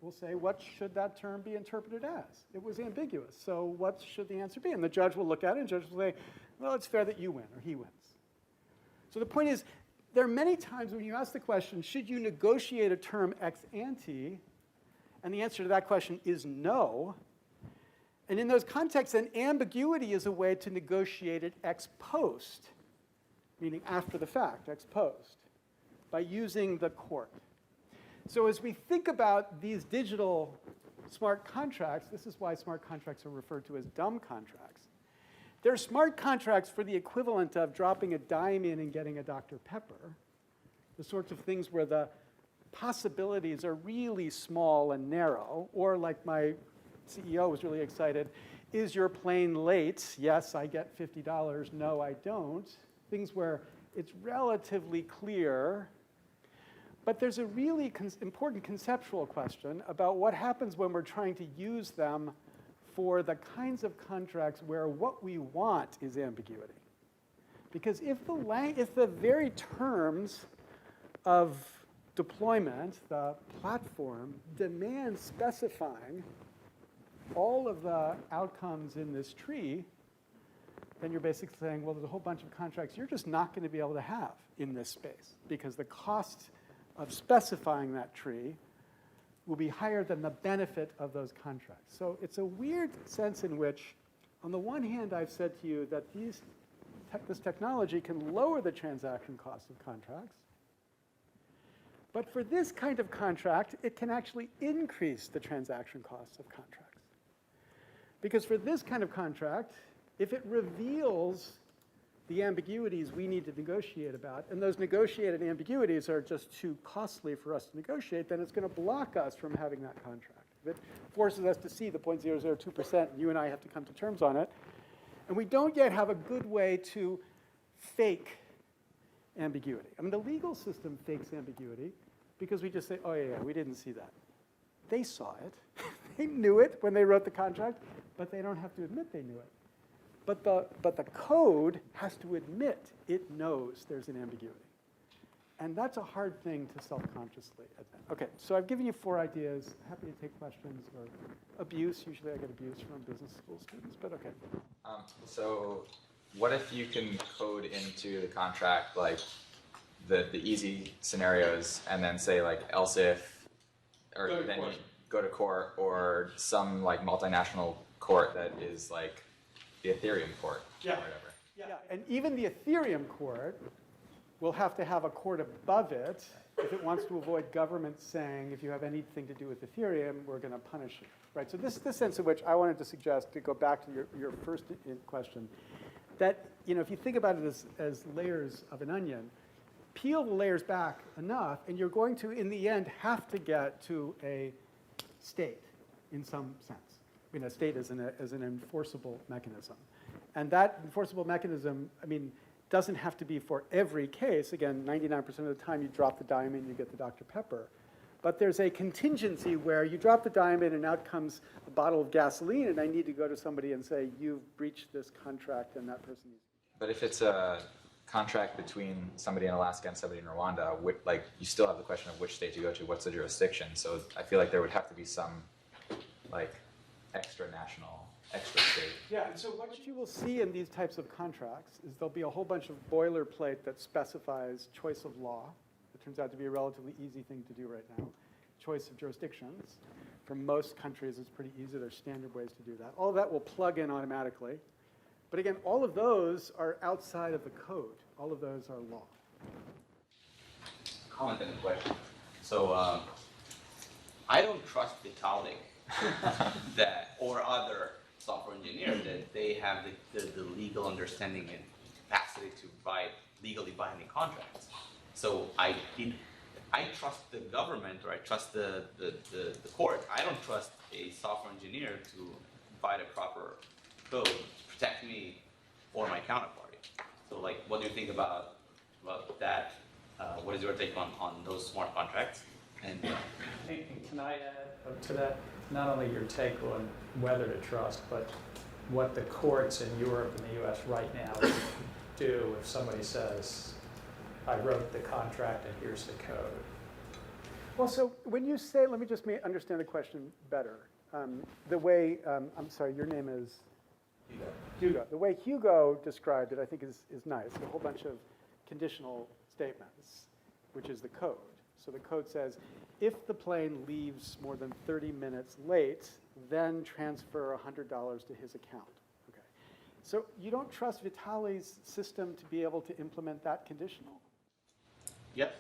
We'll say, what should that term be interpreted as? It was ambiguous, so what should the answer be? And the judge will look at it, and the judge will say, well, it's fair that you win, or he wins. So the point is, there are many times when you ask the question, should you negotiate a term ex ante? And the answer to that question is no. And in those contexts, an ambiguity is a way to negotiate it ex post, meaning after the fact, ex post, by using the court. So as we think about these digital smart contracts, this is why smart contracts are referred to as dumb contracts. They're smart contracts for the equivalent of dropping a dime in and getting a Dr. Pepper, the sorts of things where the possibilities are really small and narrow, or like my CEO was really excited, is your plane late? Yes, I get $50. No, I don't. Things where it's relatively clear. But there's a really important conceptual question about what happens when we're trying to use them for the kinds of contracts where what we want is ambiguity. Because if the very terms of deployment, the platform, demand specifying all of the outcomes in this tree, then you're basically saying, well, there's a whole bunch of contracts you're just not going to be able to have in this space because the cost of specifying that tree will be higher than the benefit of those contracts. So it's a weird sense in which, on the one hand, I've said to you that this technology can lower the transaction costs of contracts. But for this kind of contract, it can actually increase the transaction costs of contracts. Because for this kind of contract, if it reveals the ambiguities we need to negotiate about, and those negotiated ambiguities are just too costly for us to negotiate, then it's going to block us from having that contract. If it forces us to see the 0.002%, you and I have to come to terms on it. And we don't yet have a good way to fake ambiguity. I mean, the legal system fakes ambiguity because we just say, oh, yeah, we didn't see that. They saw it. They knew it when they wrote the contract, but they don't have to admit they knew it. But the code has to admit it knows there's an ambiguity. And that's a hard thing to self-consciously admit. OK, so I've given you 4 ideas. Happy to take questions or abuse. Usually I get abuse from business school students, but OK. So what if you can code into the contract like the easy scenarios and then say like else if, or then you go to court, or some like multinational court that is like the Ethereum court or whatever. Yeah, and even the Ethereum court will have to have a court above it if it wants to avoid government saying, if you have anything to do with Ethereum, we're going to punish you. Right? So this is the sense in which I wanted to suggest, to go back to your first question, that if you think about it as layers of an onion, peel the layers back enough, and you're going to, in the end, have to get to a state in some sense. I mean, a state as an enforceable mechanism. And that enforceable mechanism, I mean, doesn't have to be for every case. Again, 99% of the time you drop the diamond, you get the Dr. Pepper. But there's a contingency where you drop the diamond and out comes a bottle of gasoline, and I need to go to somebody and say, you've breached this contract and that person needs. But if it's a contract between somebody in Alaska and somebody in Rwanda, like you still have the question of which state to go to, what's the jurisdiction. So I feel like there would have to be some like extra national, extra state. Yeah, and so what you will see in these types of contracts is there'll be a whole bunch of boilerplate that specifies choice of law. It turns out to be a relatively easy thing to do right now. Choice of jurisdictions. For most countries, it's pretty easy. There's standard ways to do that. All of that will plug in automatically. But again, all of those are outside of the code. All of those are law. Comment and a question. So I don't trust Vitalik that or other software engineers that they have the legal understanding and capacity to write legally binding contracts. So I trust the government, or I trust the court. I don't trust a software engineer to write a proper code to protect me or my counterparty. So like, what do you think about that? What is your take on those smart contracts? And can I add to that? Not only your take on whether to trust, but what the courts in Europe and the US right now do if somebody says, I wrote the contract and here's the code. Well, so when you say, let me just understand the question better. The way, I'm sorry, your name is? Hugo. The way Hugo described it, I think is nice. A whole bunch of conditional statements, which is the code. So the code says, if the plane leaves more than 30 minutes late, then transfer $100 to his account. Okay. So you don't trust Vitaly's system to be able to implement that conditional? Yes.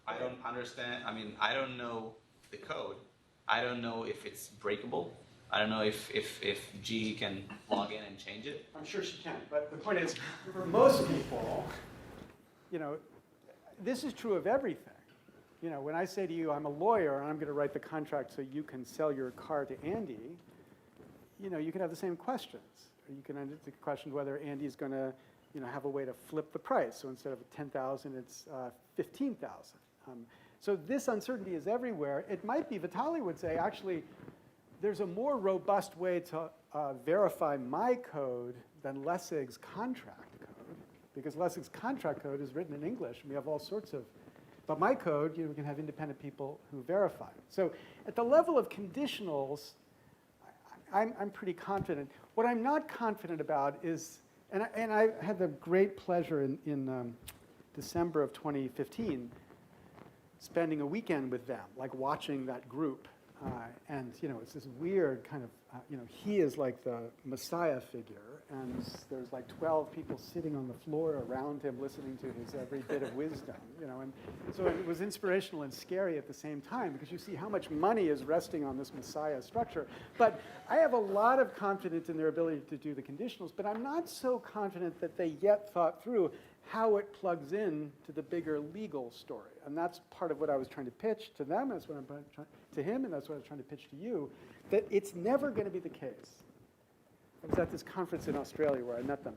I don't understand. I mean, I don't know the code. I don't know if it's breakable. I don't know if G can log in and change it. I'm sure she can, but the point is, for most people, you know, this is true of everything. You know, when I say to you, I'm a lawyer and I'm going to write the contract so you can sell your car to Andy, you know, you can have the same questions. Or you can question whether Andy's going to, you know, have a way to flip the price. So instead of 10,000, it's 15,000. So this uncertainty is everywhere. It might be, Vitaly would say, actually, there's a more robust way to verify my code than Lessig's contract code, because Lessig's contract code is written in English, and we have all sorts of, but my code, you know, we can have independent people who verify it. So at the level of conditionals, I'm pretty confident. What I'm not confident about is, and I had the great pleasure in December of 2015, spending a weekend with them, like watching that group. And, you know, it's this weird kind of, you know, he is like the Messiah figure, and there's like 12 people sitting on the floor around him listening to his every bit of wisdom, you know. And so it was inspirational and scary at the same time, because you see how much money is resting on this Messiah structure. But I have a lot of confidence in their ability to do the conditionals, but I'm not so confident that they yet thought through how it plugs in to the bigger legal story. And that's part of what I was trying to pitch to them, that's what I'm trying to him, and that's what I was trying to pitch to you, that it's never going to be the case. I was at this conference in Australia where I met them,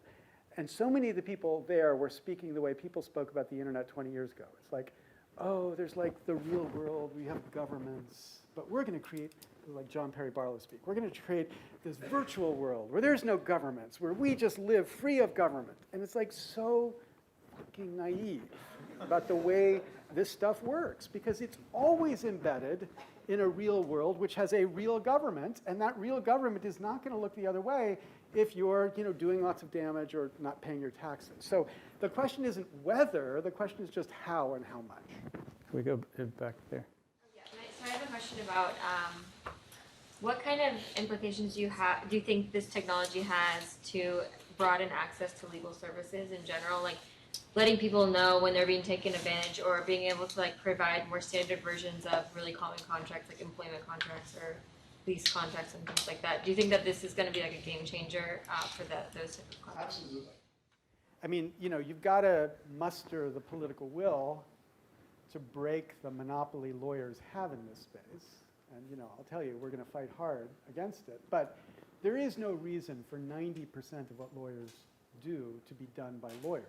and so many of the people there were speaking the way people spoke about the internet 20 years ago. It's like, oh, there's like the real world, we have governments, but we're going to create, like John Perry Barlow speak, we're going to create this virtual world where there's no governments, where we just live free of government. And it's like so fucking naive about the way this stuff works, because it's always embedded in a real world which has a real government, and that real government is not going to look the other way if you're, you know, doing lots of damage or not paying your taxes. So the question isn't whether, the question is just how and how much. Can we go back there? Yeah, so I have a question about what kind of implications do you think this technology has to broaden access to legal services in general, like letting people know when they're being taken advantage, or being able to like provide more standard versions of really common contracts like employment contracts or lease contracts and things like that? Do you think that this is going to be like a game changer for those type of contracts? Absolutely. I mean, you know, you've got to muster the political will to break the monopoly lawyers have in this space. And, you know, I'll tell you, we're going to fight hard against it. But there is no reason for 90% of what lawyers do to be done by lawyers.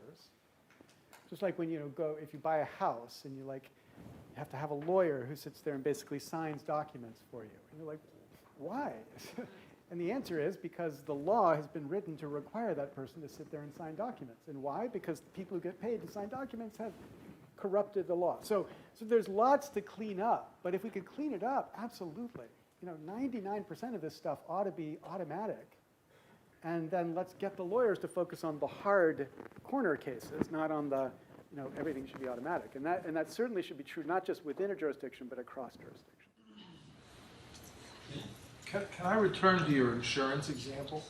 Just like when, you know, if you buy a house and you have to have a lawyer who sits there and basically signs documents for you. And you're like, why? And the answer is because the law has been written to require that person to sit there and sign documents. And why? Because the people who get paid to sign documents have corrupted the law. So there's lots to clean up. But if we could clean it up, absolutely. 99% of this stuff ought to be automatic. And then let's get the lawyers to focus on the hard corner cases, not on the, everything should be automatic. And that certainly should be true, not just within a jurisdiction, but across jurisdictions. Can I return to your insurance example?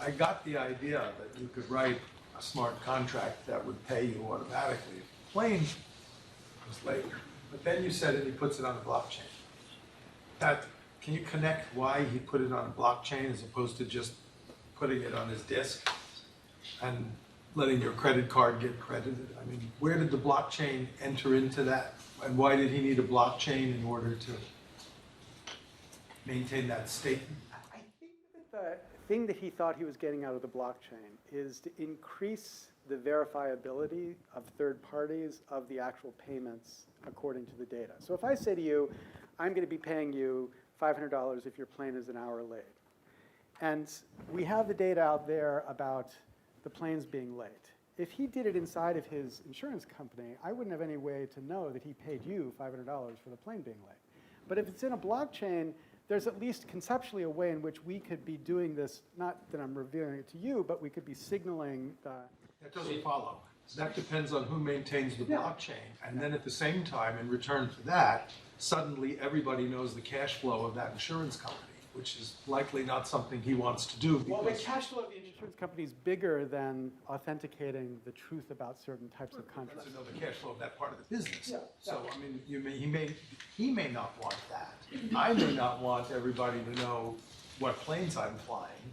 I got the idea that you could write a smart contract that would pay you automatically if the plane was late. But then you said that he puts it on a blockchain. Can you connect why he put it on a blockchain as opposed to just putting it on his disk and letting your credit card get credited? I mean, where did the blockchain enter into that? And why did he need a blockchain in order to maintain that state? I think that the thing that he thought he was getting out of the blockchain is to increase the verifiability of third parties of the actual payments according to the data. So if I say to you, I'm going to be paying you $500 if your plane is an hour late, and we have the data out there about the planes being late. If he did it inside of his insurance company, I wouldn't have any way to know that he paid you $500 for the plane being late. But if it's in a blockchain, there's at least conceptually a way in which we could be doing this, not that I'm revealing it to you, but we could be signaling the... That doesn't follow. That depends on who maintains the blockchain. And then at the same time, in return for that, suddenly everybody knows the cash flow of that insurance company, which is likely not something he wants to do. Well, the cash flow of the insurance company is bigger than authenticating the truth about certain types of contracts. That's another cash flow of that part of the business. Yeah. So, I mean, he may not want that. I may not want everybody to know what planes I'm flying.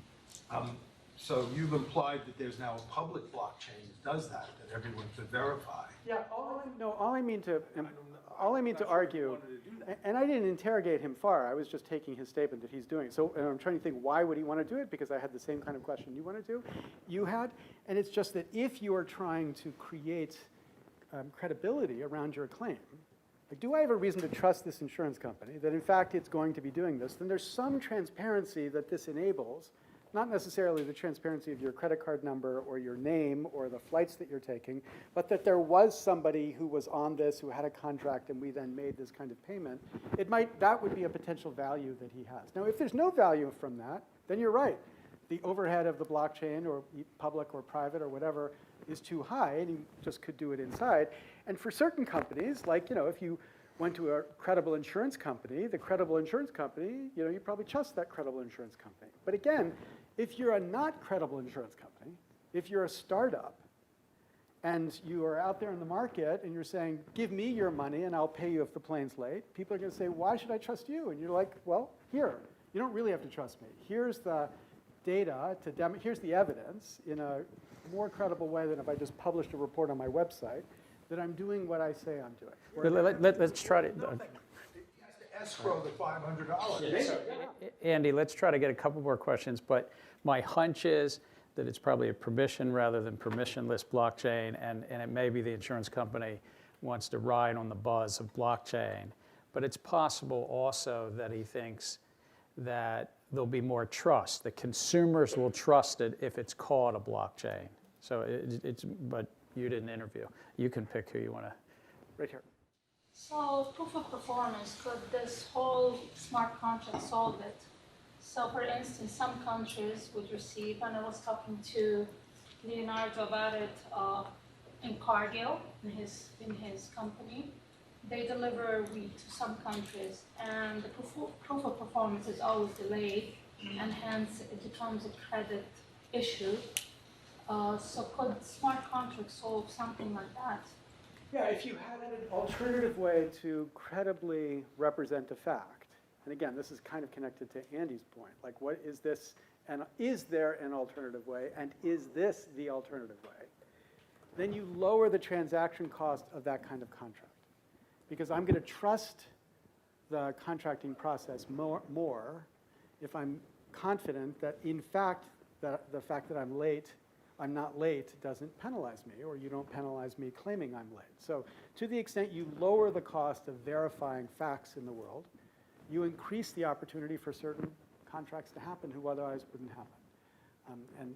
So you've implied that there's now a public blockchain that does that everyone could verify. Yeah, all I mean to argue, and I didn't interrogate him far, I was just taking his statement that he's doing. So I'm trying to think, why would he want to do it? Because I had the same kind of question you had. And it's just that if you are trying to create credibility around your claim, like, do I have a reason to trust this insurance company that in fact it's going to be doing this? Then there's some transparency that this enables, not necessarily the transparency of your credit card number or your name or the flights that you're taking, but that there was somebody who was on this, who had a contract, and we then made this kind of payment. That would be a potential value that he has. Now, if there's no value from that, then you're right. The overhead of the blockchain, or public or private or whatever, is too high, and you just could do it inside. And for certain companies, like, if you went to a credible insurance company, the credible insurance company, you probably trust that credible insurance company. But again, if you're a not credible insurance company, if you're a startup, and you are out there in the market and you're saying, give me your money and I'll pay you if the plane's late, people are going to say, why should I trust you? And you're like, well, here. You don't really have to trust me. Here's the data, here's the evidence in a more credible way than if I just published a report on my website that I'm doing what I say I'm doing. Let's try to... Escrow the $500. Andy, let's try to get a couple more questions, but my hunch is that it's probably a permission rather than permissionless blockchain, and it may be the insurance company wants to ride on the buzz of blockchain. But it's possible also that he thinks that there'll be more trust. The consumers will trust it if it's called a blockchain. So but you didn't interview. You can pick who you want to. Right here. So proof of performance, could this whole smart contract solve it? So for instance, some countries would receive, and I was talking to Leonardo about it in Cargill, in his company. They deliver wheat to some countries, and the proof of performance is always delayed, and hence it becomes a credit issue. So could smart contracts solve something like that? Yeah, if you had an alternative way to credibly represent a fact, and again, this is kind of connected to Andy's point, like what is this, and is there an alternative way, and is this the alternative way? Then you lower the transaction cost of that kind of contract. Because I'm going to trust the contracting process more if I'm confident that in fact, the fact that I'm not late doesn't penalize me, or you don't penalize me claiming I'm late. So to the extent you lower the cost of verifying facts in the world, you increase the opportunity for certain contracts to happen who otherwise wouldn't happen.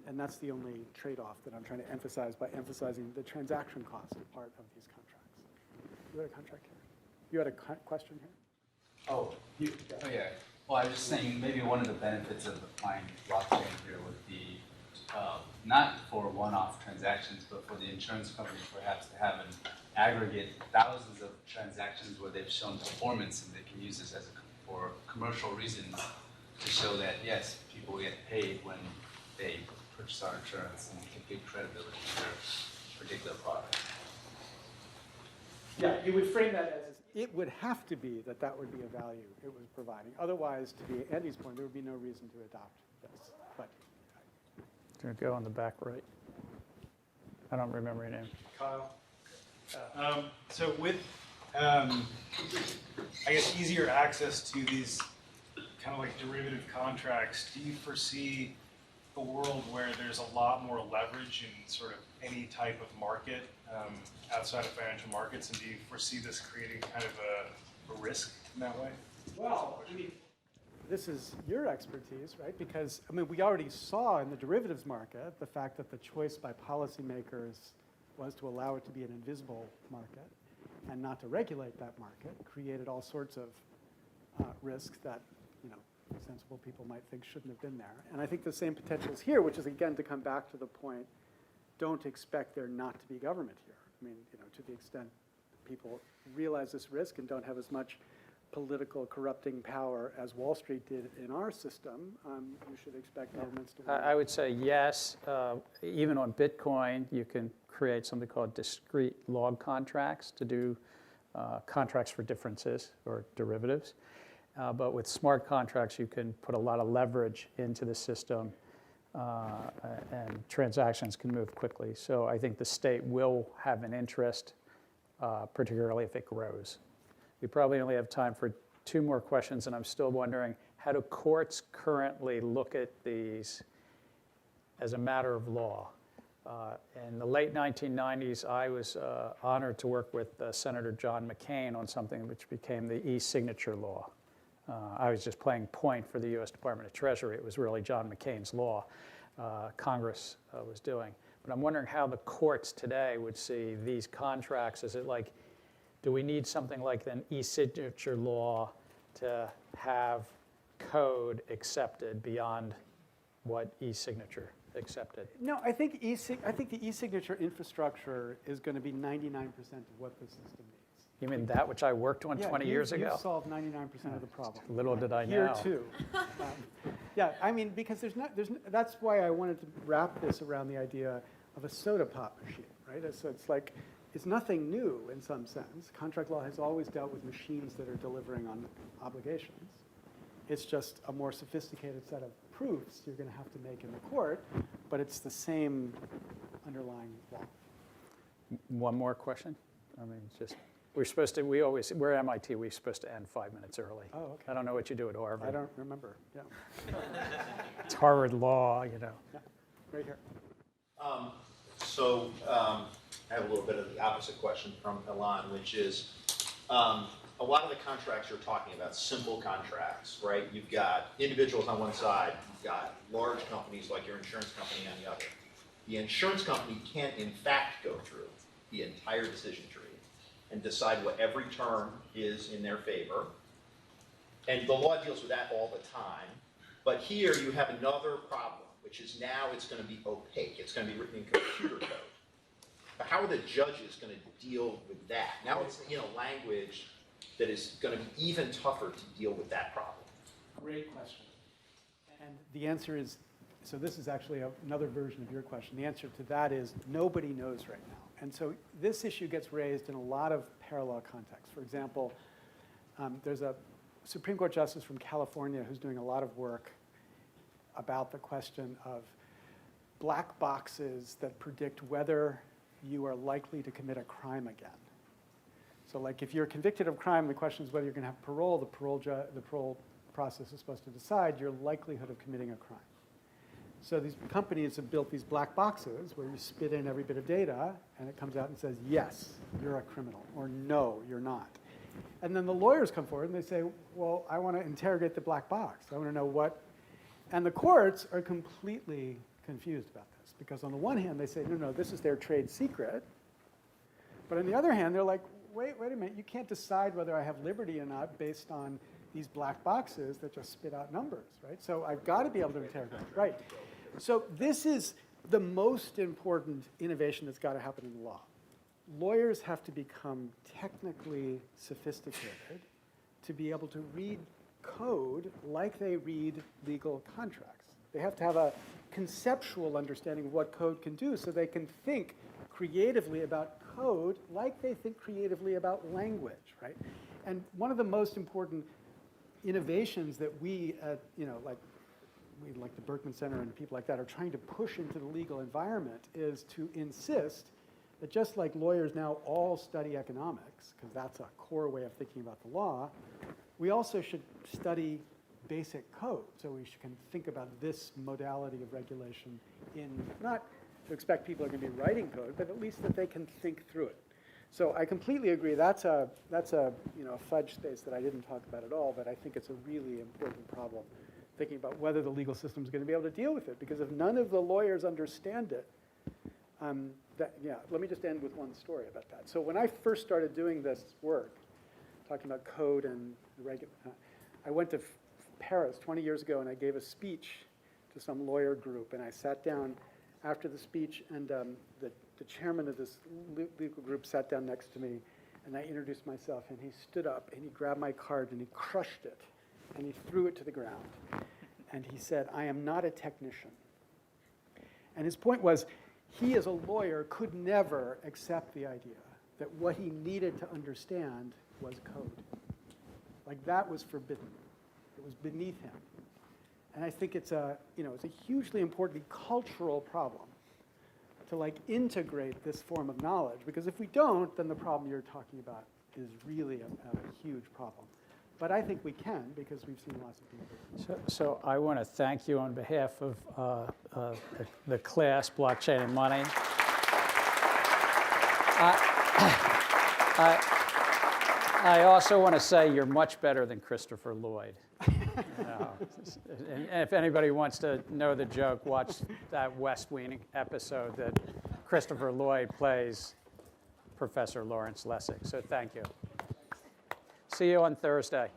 And that's the only trade-off that I'm trying to emphasize by emphasizing the transaction cost part of these contracts. You had a contract here. You had a question here? Oh, yeah. Well, I was just saying maybe one of the benefits of applying blockchain here would be not for one-off transactions, but for the insurance company perhaps to have an aggregate thousands of transactions where they've shown performance and they can use this for commercial reasons to show that, yes, people get paid when they purchase our insurance and to give credibility to their particular product. Yeah, you would frame that as it would have to be that would be a value it was providing. Otherwise, to be Andy's point, there would be no reason to adopt this. But To go on the back right. I don't remember your name. Kyle. So with, I guess, easier access to these kind of like derivative contracts, do you foresee a world where there's a lot more leverage in sort of any type of market outside of financial markets, and do you foresee this creating kind of a risk in that way? Well, I mean, this is your expertise, right? Because, I mean, we already saw in the derivatives market the fact that the choice by policymakers was to allow it to be an invisible market and not to regulate that market, created all sorts of risks that, you know, sensible people might think shouldn't have been there. And I think the same potential is here, which is, again, to come back to the point, don't expect there not to be government here. I mean, you know, to the extent people realize this risk and don't have as much political corrupting power as Wall Street did in our system, you should expect governments to. I would say yes. Even on Bitcoin, you can create something called discrete log contracts to do contracts for differences or derivatives. But with smart contracts, you can put a lot of leverage into the system and transactions can move quickly. So I think the state will have an interest, particularly if it grows. We probably only have time for 2 more questions, and I'm still wondering, how do courts currently look at these as a matter of law? In the late 1990s, I was honored to work with Senator John McCain on something which became the e-signature law. I was just playing point for the U.S. Department of Treasury. It was really John McCain's law Congress was doing. But I'm wondering how the courts today would see these contracts. Is it like, do we need something like an e-signature law to have code accepted beyond what e-signature accepted? No, I think the e-signature infrastructure is going to be 99% of what the system needs. You mean that which I worked on 20 years ago? You solved 99% of the problem. Little did I know. Here too. Yeah, I mean, because that's why I wanted to wrap this around the idea of a soda pop machine, right? So it's like, it's nothing new in some sense. Contract law has always dealt with machines that are delivering on obligations. It's just a more sophisticated set of proofs you're going to have to make in the court, but it's the same underlying law. One more question? I mean, just, we're at MIT, we're supposed to end 5 minutes early. Oh, okay. I don't know what you do at Harvard. I don't remember, yeah. It's Harvard law, you know. Yeah, right here. I have a little bit of the opposite question from Elan, which is a lot of the contracts you're talking about, simple contracts, right? You've got individuals on one side, you've got large companies like your insurance company on the other. The insurance company can, in fact, go through the entire decision tree and decide what every term is in their favor. And the law deals with that all the time. But here you have another problem, which is now it's going to be opaque. It's going to be written in computer code. But how are the judges going to deal with that? Now it's language that is going to be even tougher to deal with that problem. Great question. And the answer is, so this is actually another version of your question. The answer to that is nobody knows right now. And so this issue gets raised in a lot of parallel contexts. For example, there's a Supreme Court justice from California who's doing a lot of work about the question of black boxes that predict whether you are likely to commit a crime again. So like if you're convicted of crime, the question is whether you're going to have parole. The parole process is supposed to decide your likelihood of committing a crime. So these companies have built these black boxes where you spit in every bit of data and it comes out and says, yes, you're a criminal, or no, you're not. And then the lawyers come forward and they say, well, I want to interrogate the black box. I want to know what, And the courts are completely confused about this because on the one hand, they say, no, this is their trade secret. But on the other hand, they're like, wait a minute, you can't decide whether I have liberty or not based on these black boxes that just spit out numbers, right? So I've got to be able to interrogate, right? So this is the most important innovation that's got to happen in law. Lawyers have to become technically sophisticated to be able to read code like they read legal contracts. They have to have a conceptual understanding of what code can do so they can think creatively about code like they think creatively about language, right? And one of the most important innovations that we at, like the Berkman Center and people like that are trying to push into the legal environment is to insist that just like lawyers now all study economics, because that's a core way of thinking about the law, we also should study basic code. So we can think about this modality of regulation in, not to expect people are going to be writing code, but at least that they can think through it. So I completely agree. That's a fudge space that I didn't talk about at all, but I think it's a really important problem, thinking about whether the legal system is going to be able to deal with it. Because if none of the lawyers understand it, let me just end with one story about that. So when I first started doing this work, talking about code and I went to Paris 20 years ago and I gave a speech to some lawyer group, and I sat down after the speech, and the chairman of this legal group sat down next to me, and I introduced myself, and he stood up and he grabbed my card and he crushed it and he threw it to the ground, and he said, "I am not a technician." And his point was, he as a lawyer could never accept the idea that what he needed to understand was code. Like that was forbidden. It was beneath him. And I think it's a hugely important cultural problem to integrate this form of knowledge, because if we don't, then the problem you're talking about is really a huge problem. But I think we can, because we've seen lots of people. So I want to thank you on behalf of the class, Blockchain and Money. I also want to say you're much better than Christopher Lloyd. And if anybody wants to know the joke, watch that West Wing episode that Christopher Lloyd plays Professor Lawrence Lessig. So thank you. See you on Thursday.